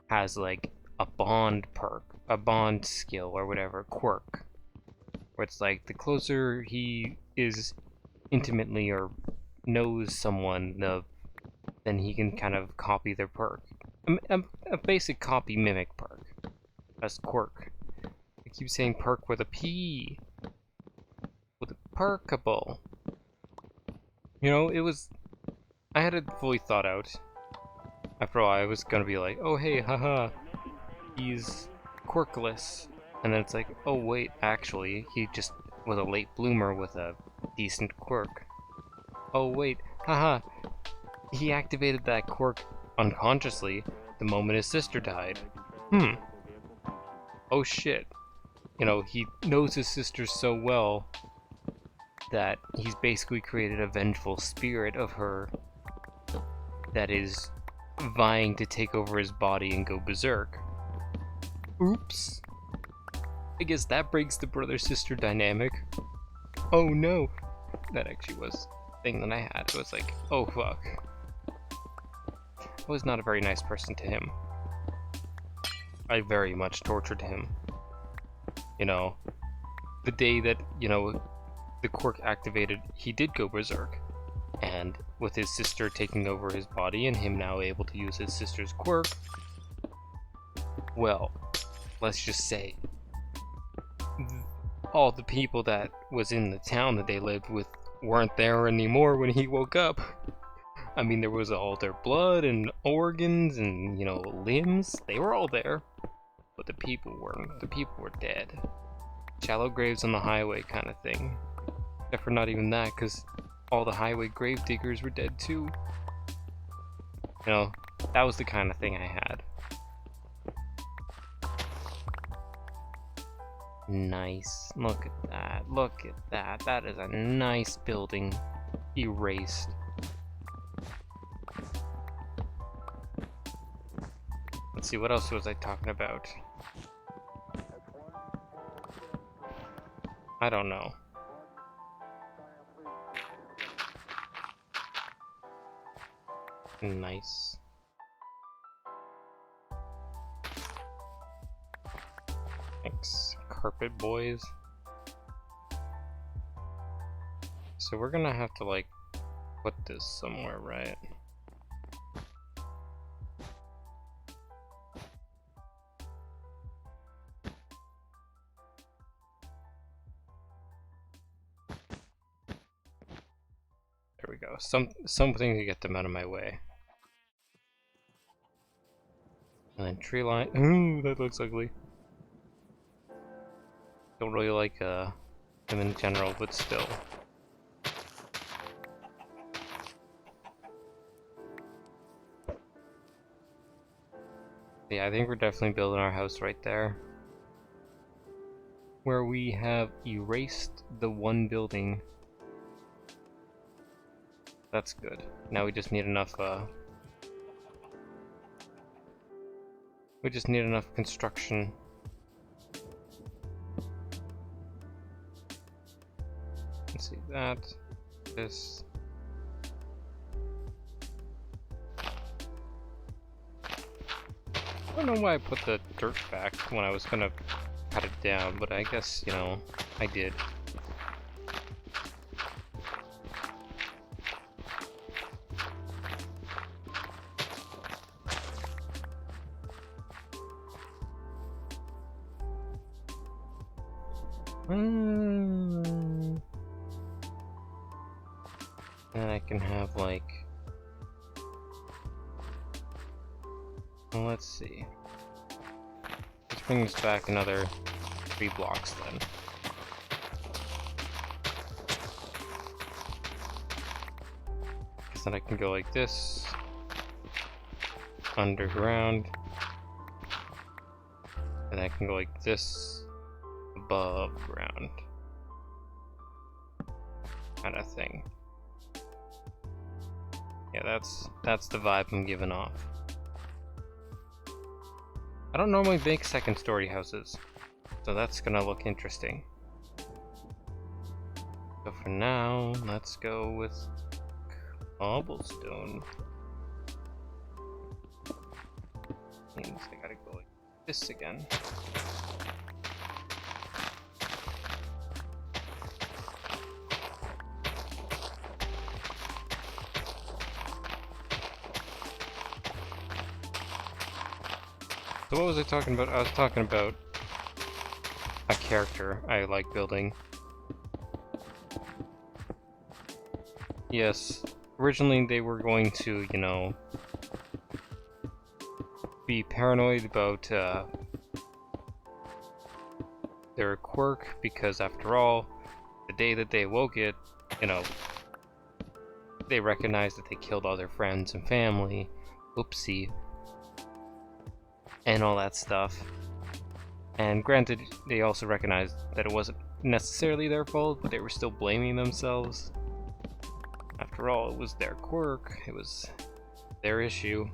has like a bond perk, a bond skill or whatever, quirk, where it's like the closer he is intimately or knows someone, then he can kind of copy their perk. A basic copy mimic perk. That's quirk. I keep saying perk with a P. With a perkable. You know, I had it fully thought out. After all, I was gonna be like, oh hey, haha, he's quirkless. And then it's like, oh wait, actually, he just was a late bloomer with a decent quirk. Oh wait, haha, he activated that quirk unconsciously the moment his sister died. Oh shit. You know, he knows his sister so well that he's basically created a vengeful spirit of her that is vying to take over his body and go berserk. Oops. I guess that breaks the brother-sister dynamic. Oh no. That actually was the thing that I had. It was like, oh fuck. I was not a very nice person to him. I very much tortured him. You know, the day that, you know, the quirk activated, he did go berserk. And with his sister taking over his body and him now able to use his sister's quirk, well, let's just say, all the people that was in the town that they lived with weren't there anymore when he woke up. I mean, there was all their blood and organs and, you know, limbs. They were all there. But the people weren't. The people were dead. Shallow graves on the highway kind of thing. Except for not even that, because all the highway grave diggers were dead too. You know, that was the kind of thing I had. Nice. Look at that. Look at that. That is a nice building. Erased. Let's see, what else was I talking about? I don't know. Nice. Thanks, carpet boys. So we're gonna have to, like, put this somewhere, right? There we go. Something to get them out of my way. And then tree line. Ooh, that looks ugly. Don't really like them in general, but still. Yeah, I think we're definitely building our house right there. Where we have erased the one building. That's good. Now we just need enough, we just need enough construction. Let's see, that, this. I don't know why I put the dirt back when I was gonna cut it down, but I guess, you know, I did. And I can have, like, well, let's see. Let's bring this back another 3 blocks then. Because then I can go like this, underground, and I can go like this, above ground, kind of thing. Yeah, that's the vibe I'm giving off. I don't normally make second story houses, so that's gonna look interesting. So for now, let's go with cobblestone. Means I gotta go like this again. So what was I talking about? I was talking about a character I like building. Yes, originally they were going to, you know, be paranoid about their quirk, because after all, the day that they woke it, you know, they recognized that they killed all their friends and family. Oopsie. And all that stuff. And granted, they also recognized that it wasn't necessarily their fault, but they were still blaming themselves. After all, it was their quirk, it was their issue.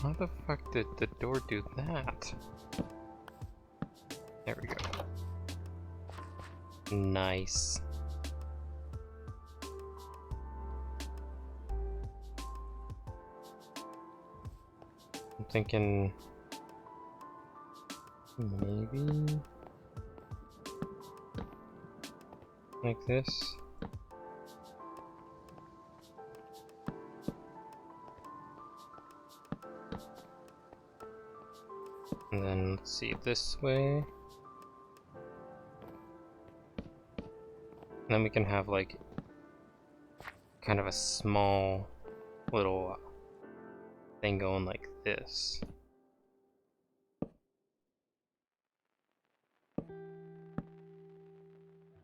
How the fuck did the door do that? There we go. Nice. I'm thinking maybe like this. And then let's see, this way. And then we can have like kind of a small little thing going like this.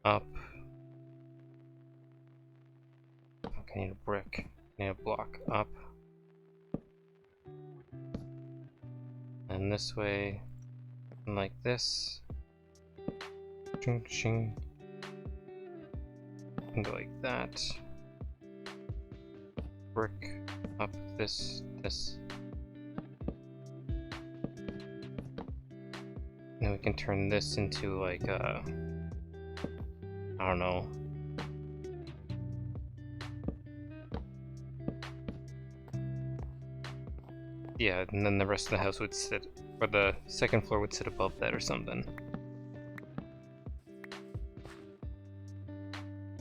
Up. Fuck, I need a brick. I need a block. Up. And this way. And like this. Ching ching. And go like that. Brick. Up. This. Then we can turn this into like a, I don't know. Yeah, and then the rest of the house would sit, or the second floor would sit above that or something.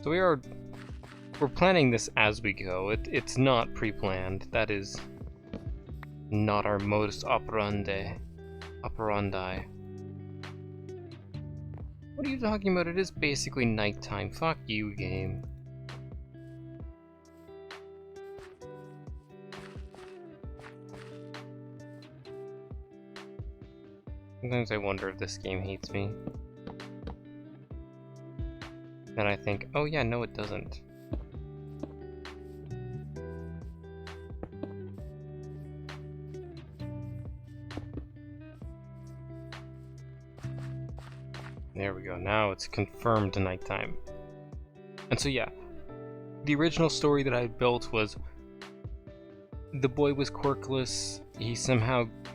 So we're planning this as we go. It's not pre-planned. That is not our modus operandi. What are you talking about? It is basically nighttime. Fuck you, game. Sometimes I wonder if this game hates me. Then I think, oh yeah, no it doesn't. There we go, now it's confirmed nighttime. And so yeah, the original story that I built was the boy was quirkless,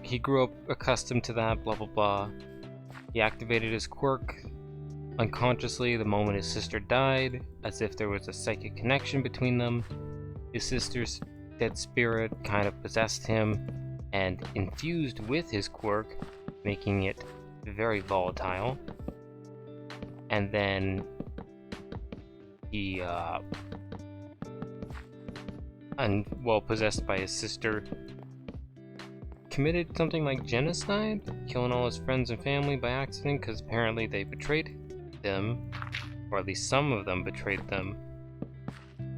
he grew up accustomed to that, blah blah blah. He activated his quirk unconsciously the moment his sister died, as if there was a psychic connection between them. His sister's dead spirit kind of possessed him and infused with his quirk, making it very volatile. And then he, possessed by his sister, committed something like genocide, killing all his friends and family by accident because apparently they betrayed them, or at least some of them betrayed them.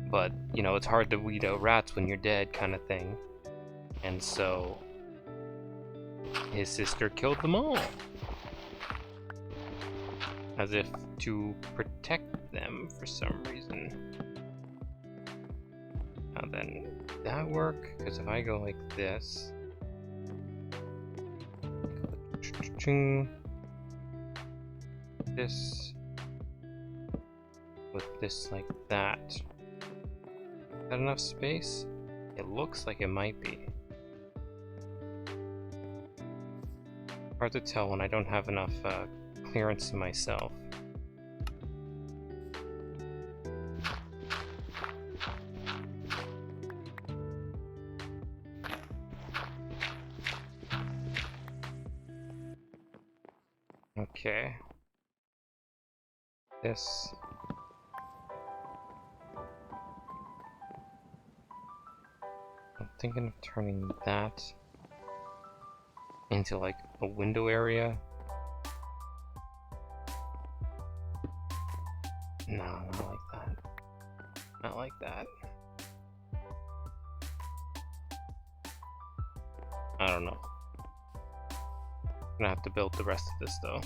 But, you know, it's hard to weed out rats when you're dead kind of thing. And so his sister killed them all. As if to protect them for some reason. Now then, did that work? Because if I go like this, this with this like that. Is that enough space? It looks like it might be. Hard to tell when I don't have enough clearance to myself. Okay. This. I'm thinking of turning that into like a window area. No, not like that. Not like that. I don't know. I'm gonna have to build the rest of this though.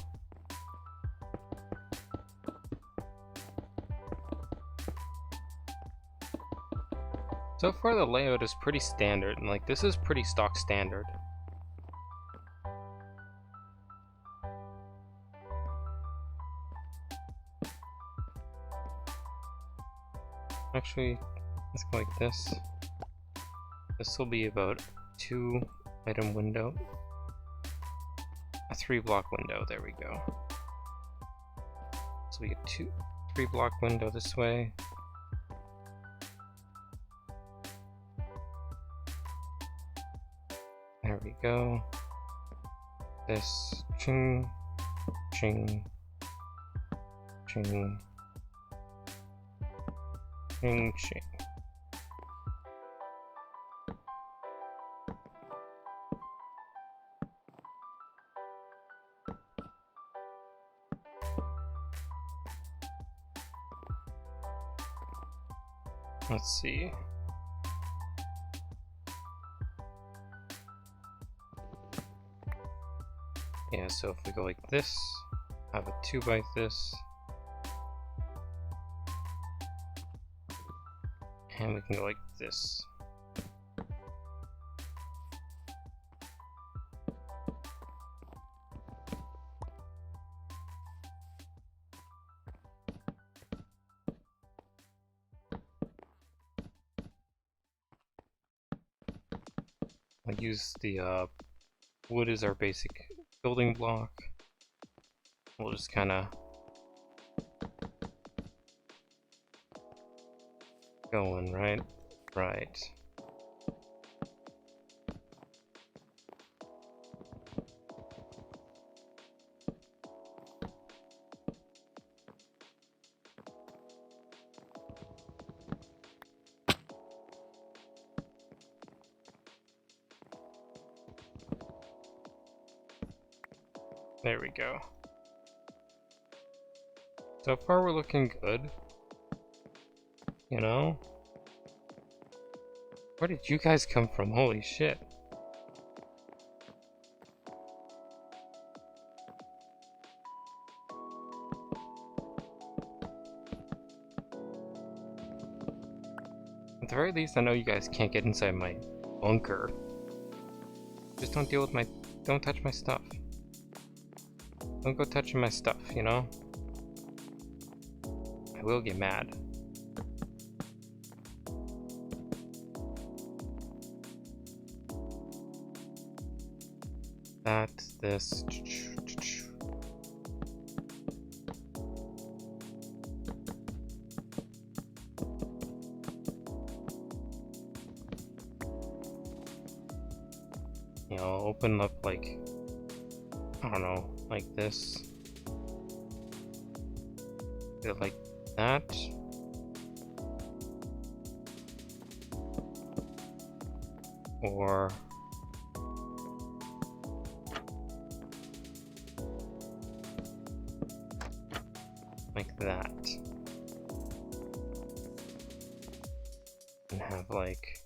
So far the layout is pretty standard, and like this is pretty stock standard. Actually, let's go like this. This will be about 2 item window. A 3 block window, there we go. So we get 3 block window this way. There we go. This ching, ching, ching, ching, ching. Let's see. Yeah, so if we go like this, have a 2 by this, and we can go like this. I'll use the wood as our basic building block. We'll just kind of going right. There we go. So far we're looking good. You know? Where did you guys come from? Holy shit. At the very least, I know you guys can't get inside my bunker. Just don't deal with my... Don't touch my stuff. Don't go touching my stuff, you know? I will get mad. That, this... You know, open up like... I don't know, like this. Do it like that. Or like that. And have like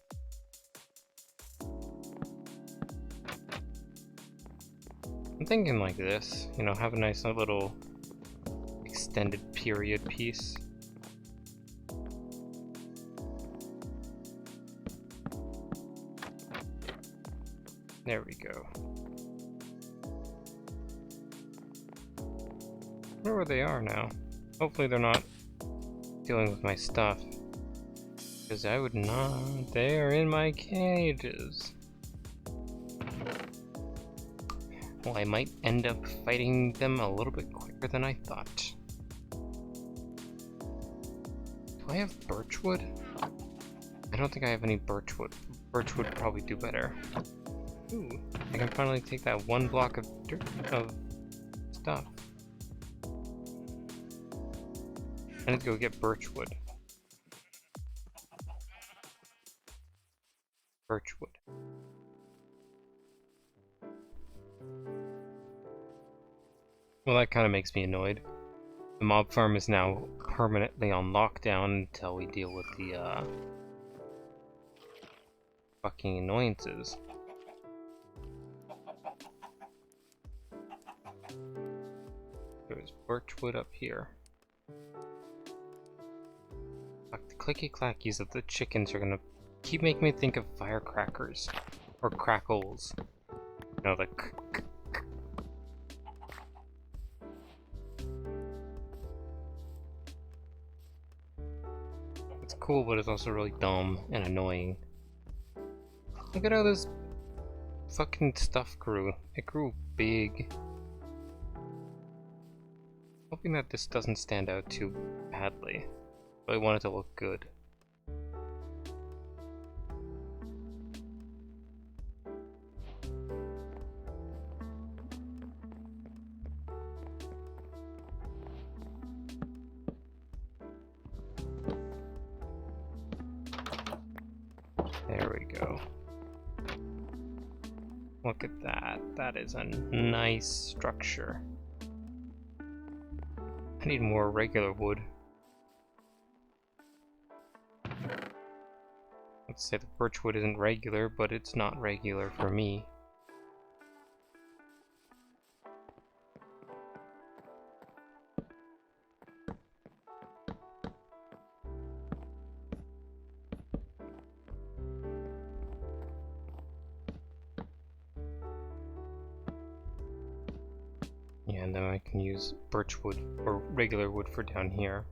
I'm thinking like this, you know, have a nice little extended period piece. There we go. I wonder where they are now. Hopefully they're not dealing with my stuff. Because I would not. They are in my cages. Well, I might end up fighting them a little bit quicker than I thought. Do I have birchwood? I don't think I have any birchwood. Birchwood would probably do better. Ooh, I can finally take that one block of dirt of stuff. I need to go get birchwood. Birchwood. Well, that kind of makes me annoyed. The mob farm is now permanently on lockdown until we deal with the, fucking annoyances. There's birchwood up here. Fuck, the clicky-clackies of the chickens are gonna keep making me think of firecrackers. Or crackles. You know, the It's cool, but it's also really dumb and annoying. Look at how this fucking stuff grew. It grew big. Hoping that this doesn't stand out too badly. But I want it to look good. There we go. Look at that. That is a nice structure. I need more regular wood. Let's say the birchwood isn't regular, but it's not regular for me. Yeah, and then I can use birchwood or regular wood for down here.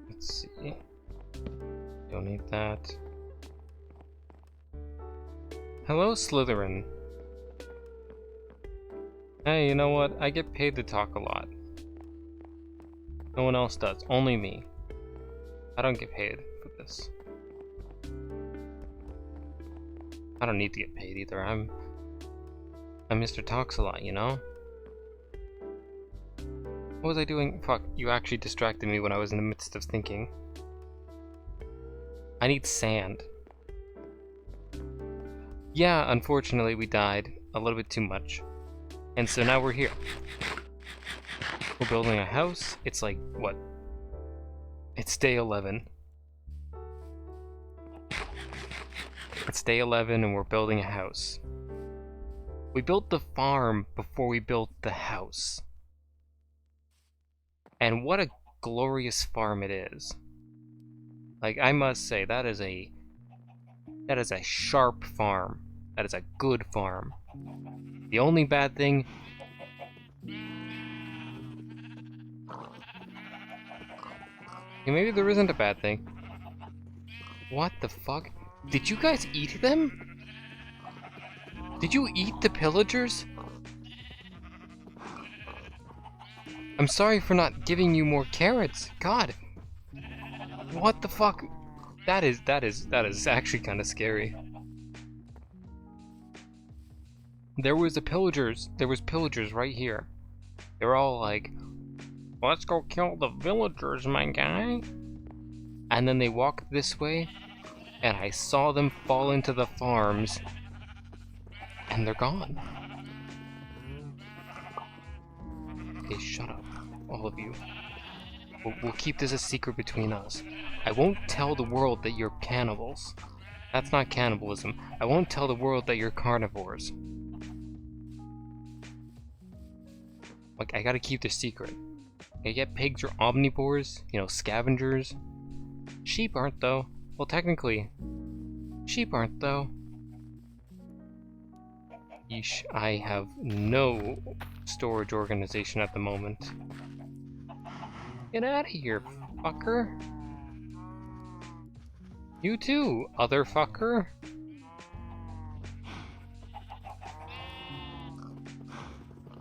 Let's see. Don't need that. Hello, Slytherin. Hey, you know what? I get paid to talk a lot. No one else does. Only me. I don't get paid for this. I don't need to get paid either. I'm Mr. Talks a Lot, you know? What was I doing? Fuck, you actually distracted me when I was in the midst of thinking. I need sand. Yeah, unfortunately we died a little bit too much. And so now we're here. We're building a house. It's like, what? It's day 11. It's day 11 and we're building a house. We built the farm before we built the house. And what a glorious farm it is. Like, I must say, that is a sharp farm. That is a good farm. The only bad thing... Okay, maybe there isn't a bad thing. What the fuck? Did you guys eat them? Did you eat the pillagers? I'm sorry for not giving you more carrots. God. What the fuck? That is actually kind of scary. There was pillagers right here. They were all like, let's go kill the villagers, my guy. And then they walked this way, and I saw them fall into the farms, and they're gone. Okay, shut up, all of you. We'll keep this a secret between us. I won't tell the world that you're cannibals. That's not cannibalism. I won't tell the world that you're carnivores. Like, I gotta keep the secret. I get pigs are omnivores, you know, scavengers. Sheep aren't, though. Well, technically, sheep aren't, though. Yeesh, I have no storage organization at the moment. Get out of here, fucker. You too, other fucker.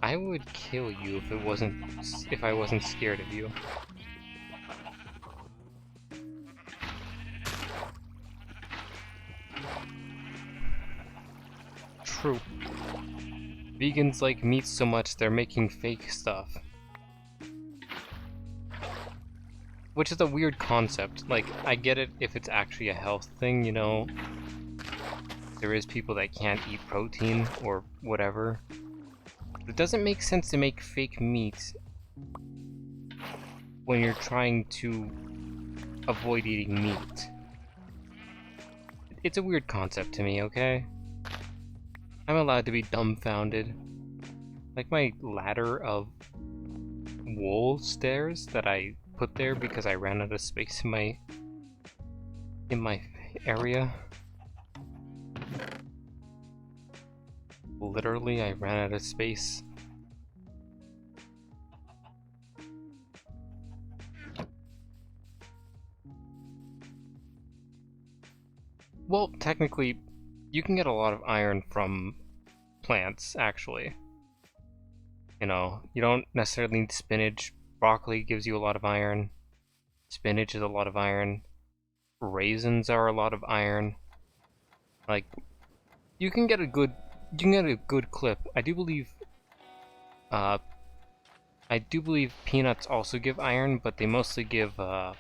I would kill you if I wasn't scared of you. True. Vegans like meat so much they're making fake stuff. Which is a weird concept. Like, I get it if it's actually a health thing, you know. There is people that can't eat protein or whatever. It doesn't make sense to make fake meat when you're trying to avoid eating meat. It's a weird concept to me, okay? I'm allowed to be dumbfounded. Like my ladder of wool stairs that I put there because I ran out of space in my area. Literally, I ran out of space. Well, technically, you can get a lot of iron from plants, actually. You know, you don't necessarily need spinach. Broccoli gives you a lot of iron. Spinach is a lot of iron. Raisins are a lot of iron. Like, you can get a good clip. I do believe peanuts also give iron, but they mostly give I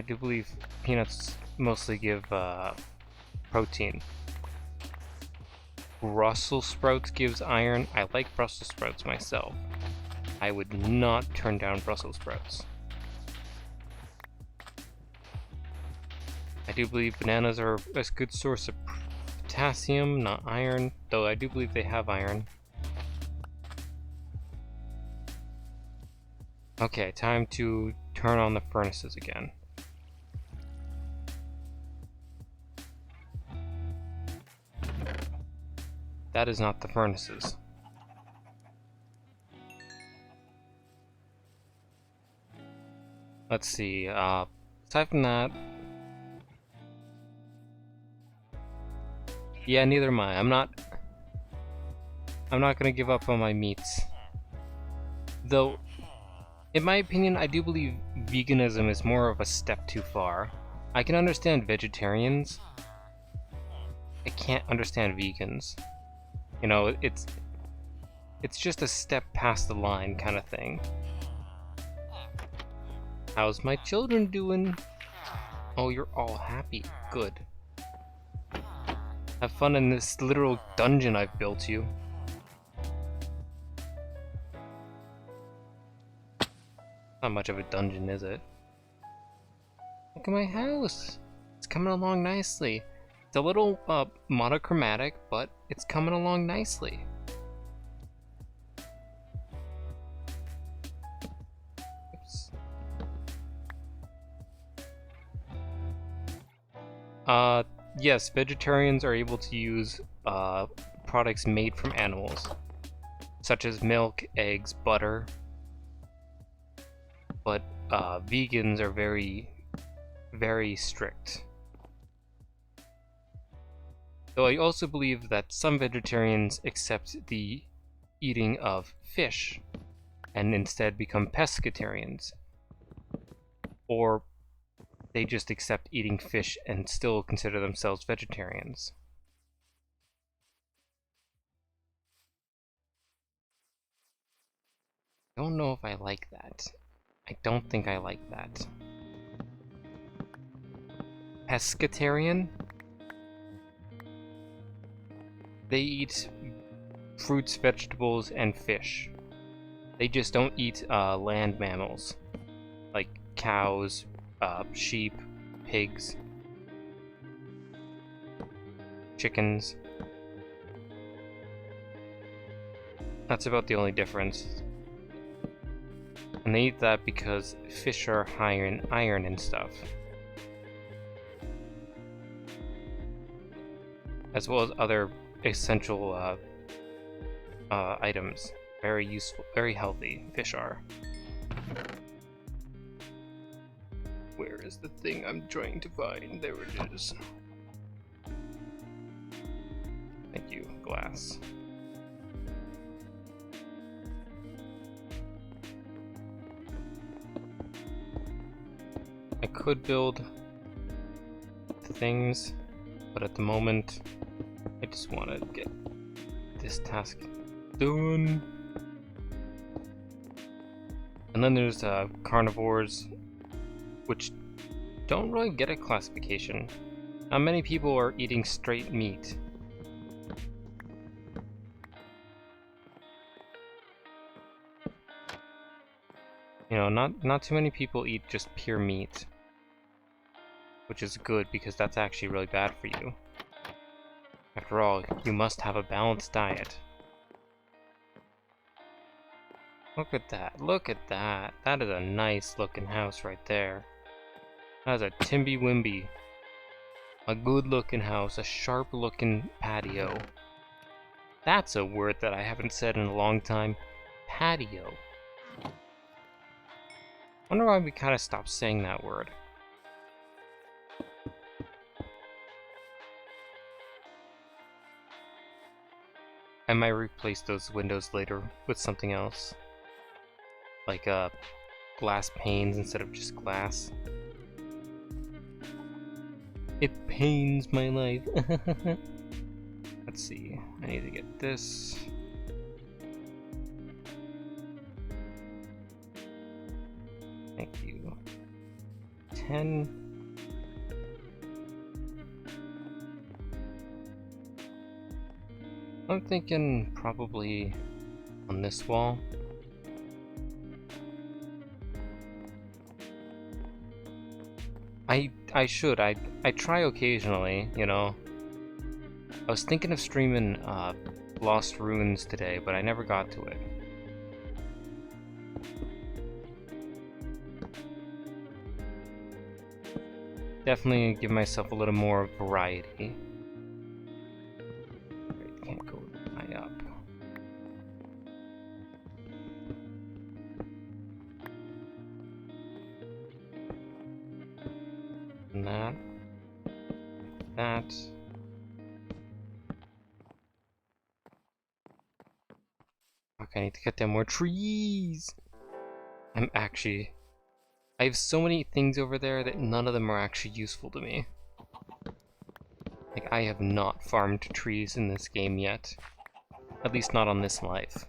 do believe peanuts mostly give protein. Brussels sprouts gives iron. I like Brussels sprouts myself. I would not turn down Brussels sprouts. I do believe bananas are a good source of potassium, not iron, though I do believe they have iron. Okay, time to turn on the furnaces again. That is not the furnaces. Let's see, aside from that... Yeah, neither am I. I'm not gonna give up on my meats. Though, in my opinion, I do believe veganism is more of a step too far. I can understand vegetarians. I can't understand vegans. You know, it's just a step past the line kind of thing. How's my children doing? Oh, you're all happy. Good. Have fun in this literal dungeon I've built you. Not much of a dungeon, is it? Look at my house! It's coming along nicely. It's a little monochromatic, but it's coming along nicely. Oops. Yes, vegetarians are able to use products made from animals, such as milk, eggs, butter. But vegans are very, very strict. Though I also believe that some vegetarians accept the eating of fish and instead become pescatarians. Or they just accept eating fish and still consider themselves vegetarians. I don't know if I like that. I don't think I like that. Pescatarian? They eat fruits, vegetables, and fish. They just don't eat land mammals, like cows, sheep, pigs, chickens. That's about the only difference. And they eat that because fish are higher in iron and stuff. As well as other essential items. Very useful, very healthy, fish are. Where is the thing I'm trying to find? There it is. Thank you, glass. I could build things, but at the moment, I just want to get this task done. And then there's carnivores, which don't really get a classification. Not many people are eating straight meat. You know, not too many people eat just pure meat, which is good because that's actually really bad for you. After all, you must have a balanced diet. Look at that, look at that. That is a nice looking house right there. That is a Timby Wimby. A good looking house, a sharp looking patio. That's a word that I haven't said in a long time. Patio. Wonder why we kind of stopped saying that word. I might replace those windows later with something else. Like glass panes instead of just glass. It pains my life. Let's see, I need to get this. Thank you. 10. I'm thinking probably on this wall. I try occasionally, you know. I was thinking of streaming Lost Ruins today, but I never got to it. Definitely give myself a little more variety. Can't go high up. And that. That. Okay, I need to cut down more trees. I have so many things over there that none of them are actually useful to me. Like, I have not farmed trees in this game yet. At least not on this life.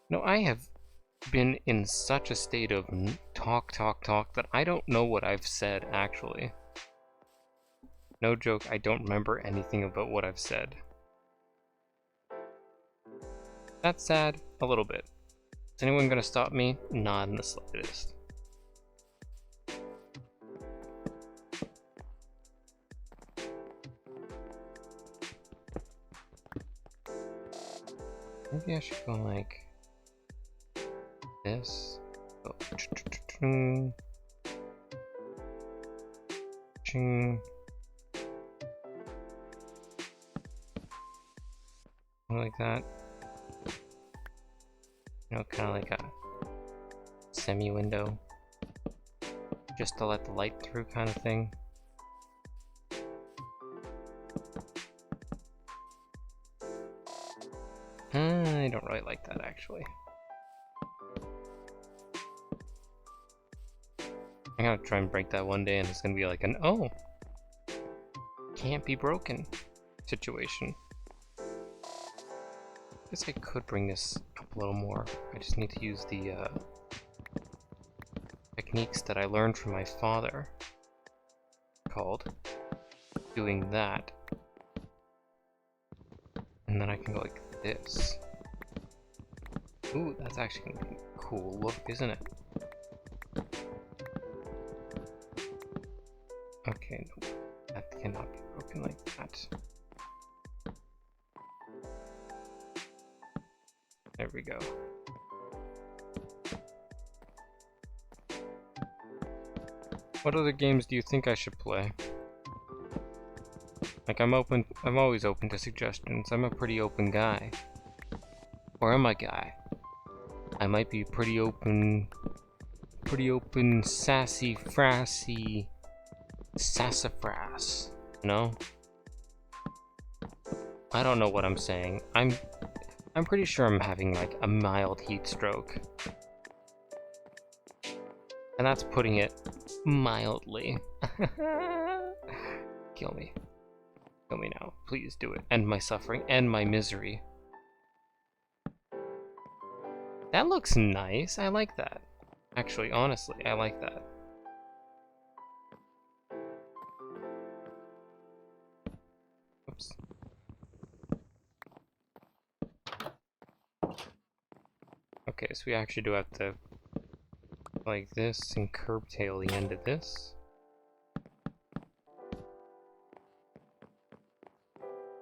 No, I have been in such a state of talk that I don't know what I've said, actually. No joke, I don't remember anything about what I've said. That's sad, a little bit. Is anyone gonna stop me? Not in the slightest. Maybe I should go like this. Oh. Ching. Like that. You know, kind of like a semi-window. Just to let the light through kind of thing. I don't really like that, actually. I'm gonna try and break that one day and it's gonna be like an, oh, can't be broken situation. I guess I could bring this up a little more. I just need to use the techniques that I learned from my father, called doing that. And then I can go like this. Ooh, that's actually gonna be a cool look, isn't it? Okay, no, that cannot be broken like that. There we go. What other games do you think I should play? Like, I'm always open to suggestions. I'm a pretty open guy. Or am I guy? I might be pretty open, sassy, frassy, sassafras, no? I don't know what I'm saying. I'm pretty sure I'm having like a mild heat stroke. And that's putting it mildly. Kill me. Kill me now. Please do it. End my suffering. End my misery. That looks nice. I like that. Actually, honestly, I like that. Oops. Okay, so we actually do have to like this and curb tail the end of this.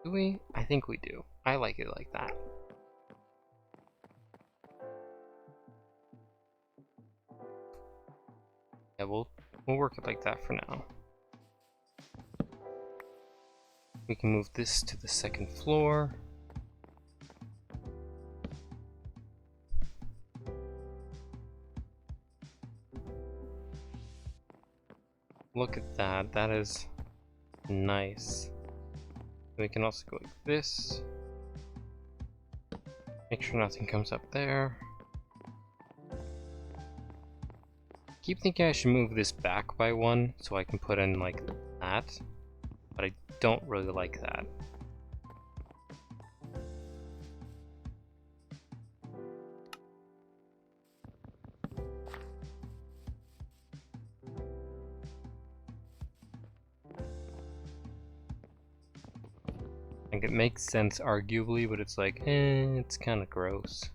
Do we? I think we do. I like it like that. Yeah, we'll work it like that for now. We can move this to the second floor. Look at that. That is nice. We can also go like this. Make sure nothing comes up there. Keep thinking I should move this back by one so I can put in like that, but I don't really like that. Like, it makes sense arguably, but it's like, it's kind of gross.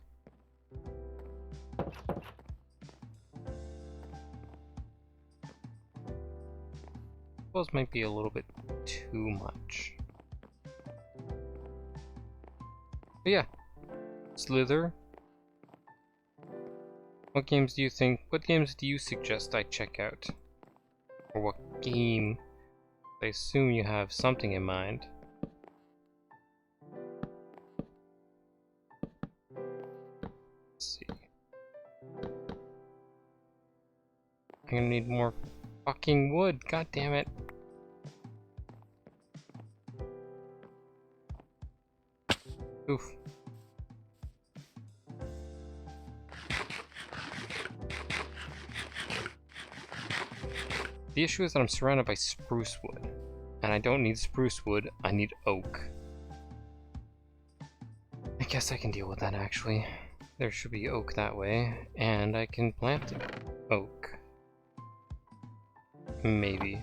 Suppose might be a little bit too much. But yeah, Slither. What games do you suggest I check out? Or what game? I assume you have something in mind. Let's see. I'm gonna need more fucking wood, god damn it. Oof. The issue is that I'm surrounded by spruce wood, and I don't need spruce wood, I need oak. I guess I can deal with that actually. There should be oak that way, and I can plant oak. Maybe.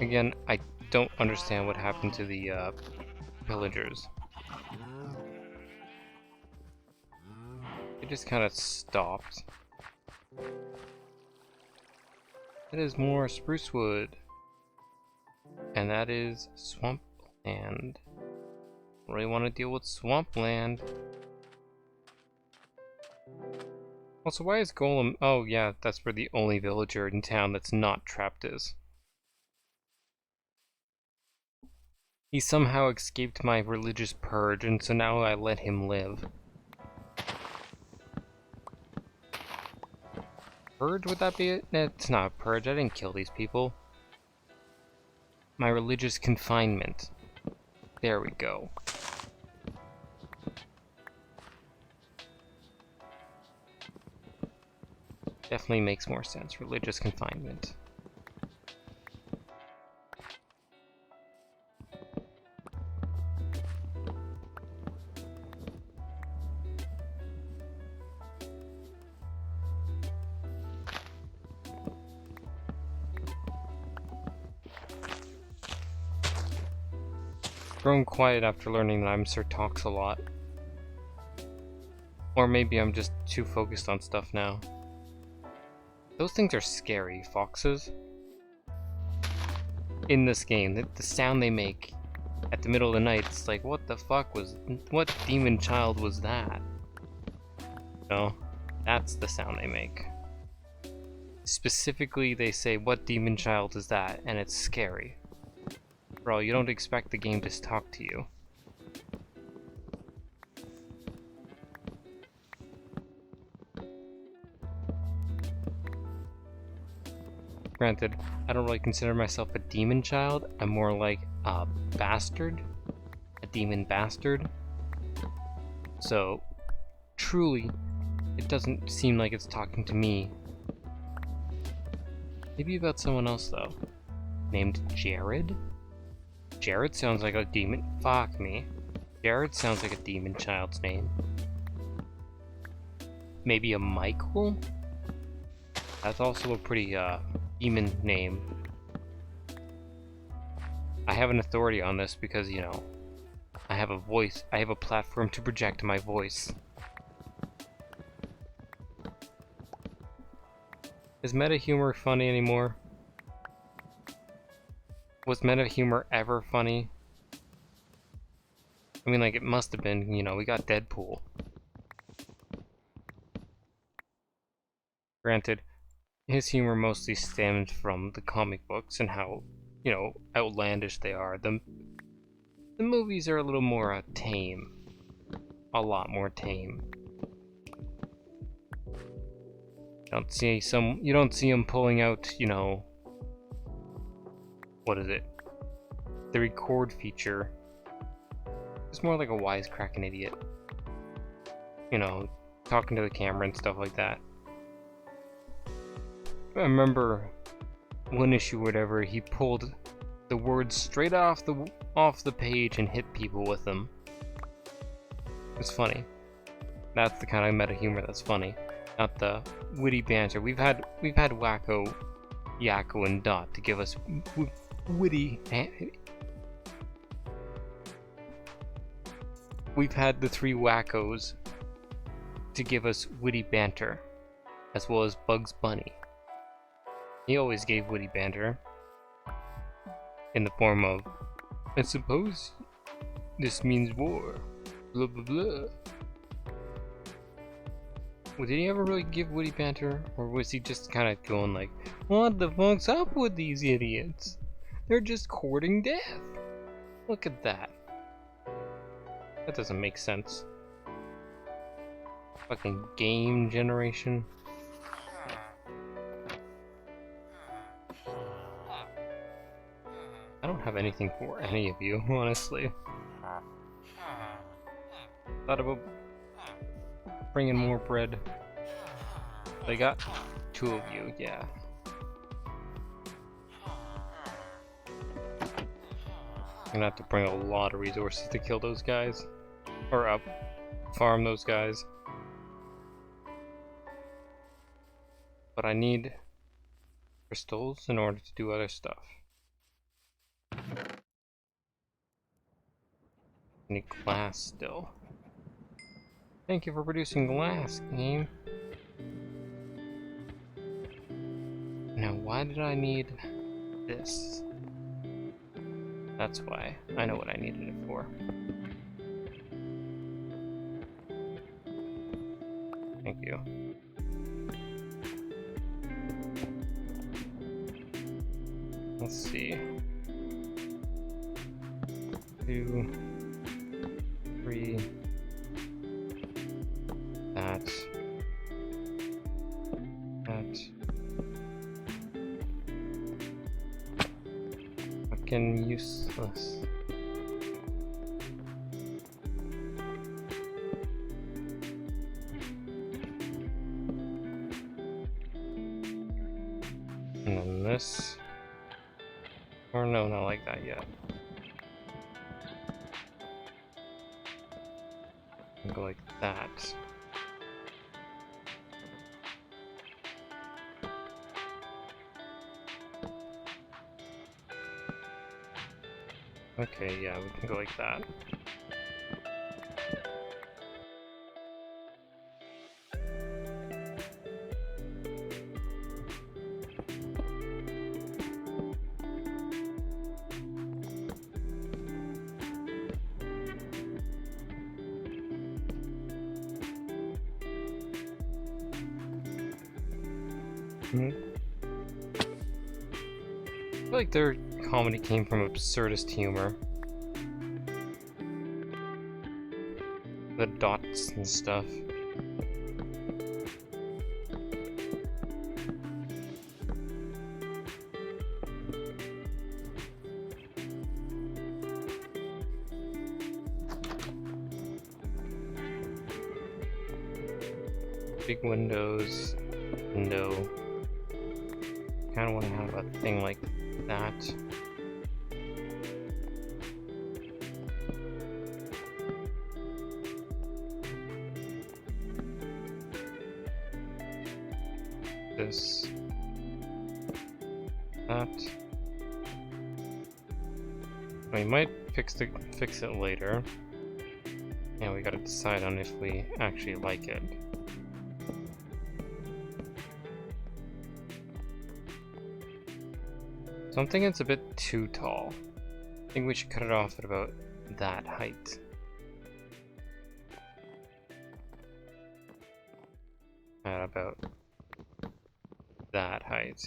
Again, I don't understand what happened to the villagers. They just kind of stopped. That is more spruce wood. And that is swampland. Really want to deal with swampland. Also, why is Golem... Oh yeah, that's where the only villager in town that's not trapped is. He somehow escaped my religious purge, and so now I let him live. Purge, would that be it? It's not a purge, I didn't kill these people. My religious confinement. There we go. Definitely makes more sense, religious confinement. Grown quiet after learning that I'm Sir Talks-a-Lot. Or maybe I'm just too focused on stuff now. Those things are scary, foxes. In this game, the sound they make at the middle of the night, it's like, what demon child was that? No, that's the sound they make. Specifically, they say, what demon child is that? And it's scary. Bro, you don't expect the game to talk to you. Granted, I don't really consider myself a demon child. I'm more like a bastard. A demon bastard. So, truly, it doesn't seem like it's talking to me. Maybe about someone else, though. Named Jared? Jared sounds like a demon. Fuck me. Jared sounds like a demon child's name. Maybe a Michael? That's also a pretty, demon name. I have an authority on this because, you know, I have a voice. I have a platform to project my voice. Is meta humor funny anymore? Was meta humor ever funny? I mean, like, it must have been, you know, we got Deadpool. Granted, his humor mostly stemmed from the comic books and how, you know, outlandish they are. The movies are a little more tame. A lot more tame. You don't see him pulling out, you know, what is it? The record feature. It's more like a wisecracking idiot. You know, talking to the camera and stuff like that. I remember one issue or whatever, he pulled the words straight off the page and hit people with them. It's funny. That's the kind of meta humor that's funny. Not the witty banter. We've had Wacko, Yakko, and Dot to give us witty. We've had the three Wackos to give us witty banter, as well as Bugs Bunny. He always gave witty banter in the form of, I suppose this means war, blah blah blah. Well, did he ever really give witty banter? Or was he just kind of going like, what the fuck's up with these idiots? They're just courting death. Look at that. That doesn't make sense. Fucking game generation. I don't have anything for any of you, honestly. Thought about bringing more bread. They got 2 of you, yeah. I'm gonna have to bring a lot of resources to kill those guys. Or farm those guys. But I need crystals in order to do other stuff. I need glass still. Thank you for producing glass, game. Now, why did I need this? That's why. I know what I needed it for. Thank you. Let's see. 2, 3. That. Fucking useless. And then this. Or no, not like that yet. And go like that. Okay, yeah, we can go like that. I feel like their comedy came from absurdist humor. The dots and stuff. Big windows, window. Kind of want to have a thing like that. This, that. We might fix it later. Yeah, we gotta decide on if we actually like it. So I'm thinking it's a bit too tall. I think we should cut it off at about that height. At about that height.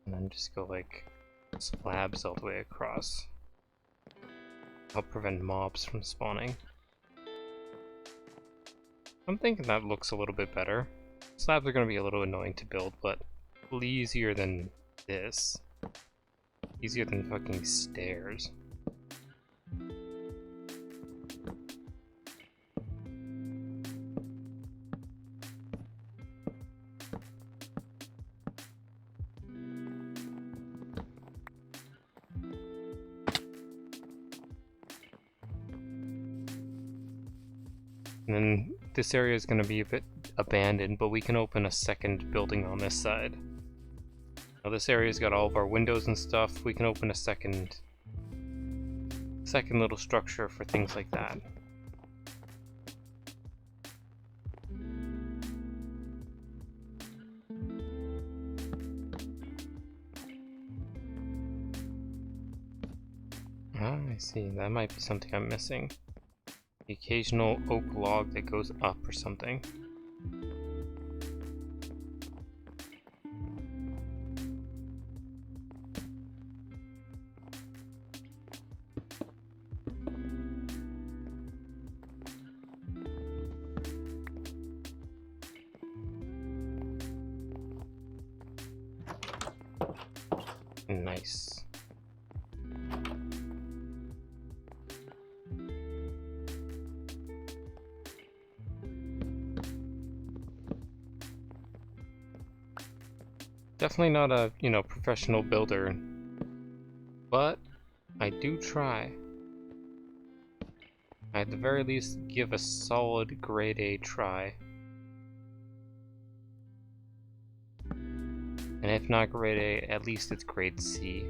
And then just go like slabs all the way across. Help prevent mobs from spawning. I'm thinking that looks a little bit better. Slabs are going to be a little annoying to build, but easier than this. Easier than fucking stairs. And then this area is going to be a bit abandoned, but we can open a second building on this side. Now this area's got all of our windows and stuff. We can open a second little structure for things like that. Ah, I see. That might be something I'm missing. The occasional oak log that goes up or something. Nice. Definitely not a, professional builder, but I do try. I at the very least give a solid grade A try. And if not grade A, at least it's grade C.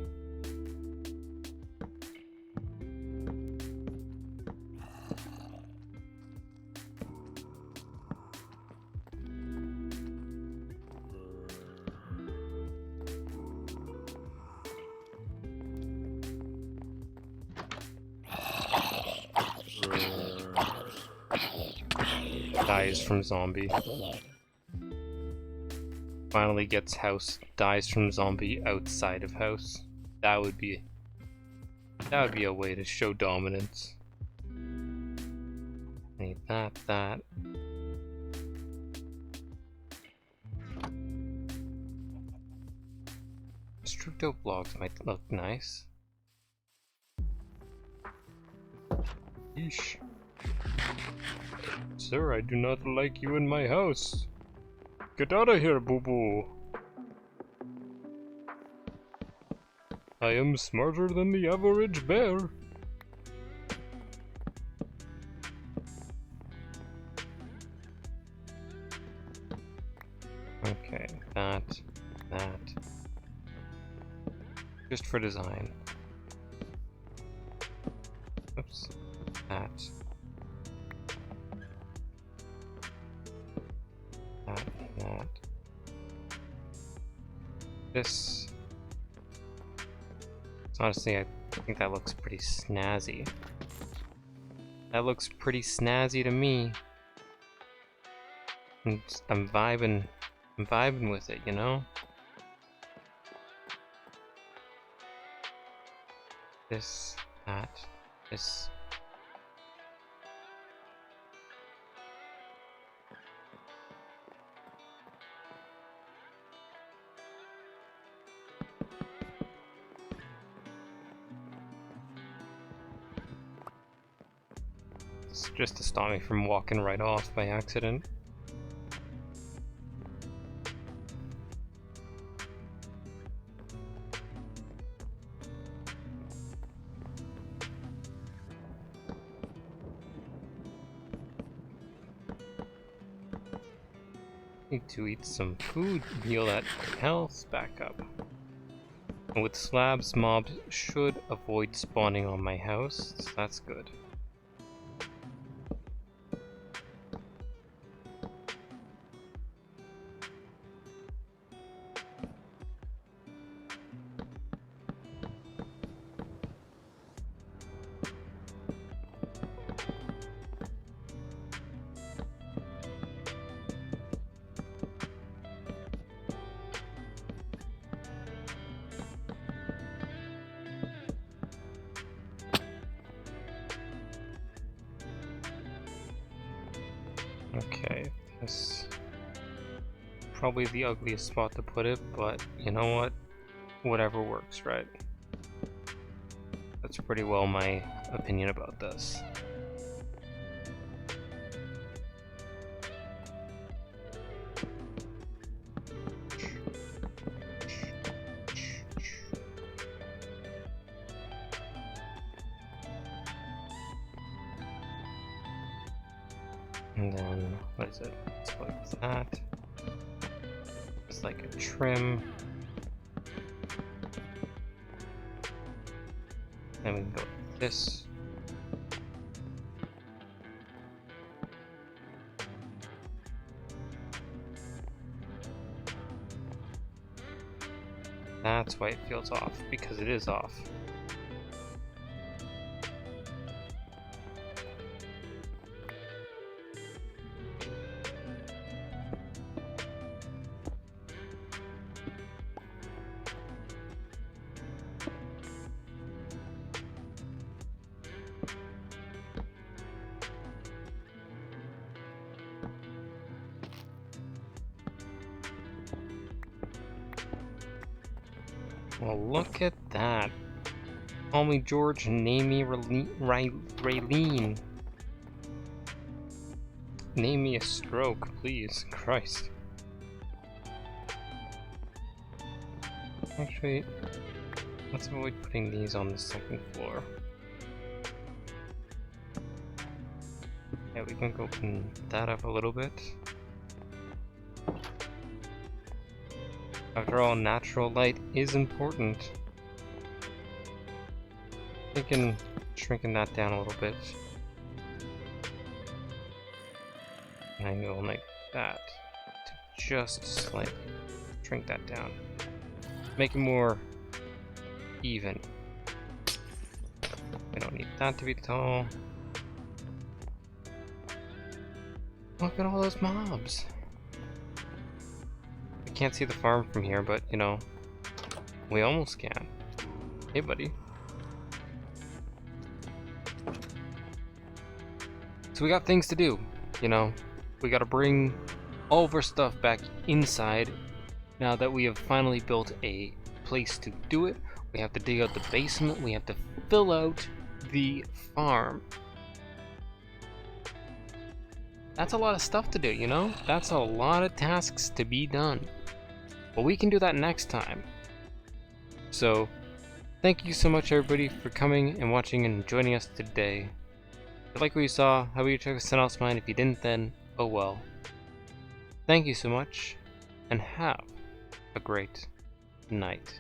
Dies from zombie. Finally gets house, dies from zombie outside of house. That would be a way to show dominance. Need that. Stripped out blocks might look nice. Yeesh. Sir, I do not like you in my house. Get out of here, boo-boo. I am smarter than the average bear. Okay, that. Just for design. Oops. That. This. So honestly, I think that looks pretty snazzy. That looks pretty snazzy to me. I'm vibing with it, you know? This, that, this. It's just to stop me from walking right off by accident. Need to eat some food, heal that health back up. And with slabs, mobs should avoid spawning on my house, so that's good. Okay, this probably the ugliest spot to put it, but you know what? Whatever works, right? That's pretty well my opinion about this. And then, what is it? It's like that. It's like a trim. Then we can go with this. That's why it feels off, because it is off. Well, look at that. Call me George, name me Raylene. Name me a stroke, please. Christ. Actually, let's avoid putting these on the second floor. Yeah, we can open that up a little bit. After all, natural light is important. Thinking shrinking that down a little bit. And I go like that to just slightly shrink that down. Make it more even. We don't need that to be tall. Look at all those mobs. Can't see the farm from here, but you know, we almost can. Hey buddy. So we got things to do, you know. We gotta bring all of our stuff back inside. Now that we have finally built a place to do it, we have to dig out the basement, we have to fill out the farm. That's a lot of stuff to do, you know? That's a lot of tasks to be done. But we can do that next time. So, thank you so much everybody for coming and watching and joining us today. If you like what you saw, how about you check something else mine? If you didn't, then oh well. Thank you so much, and have a great night.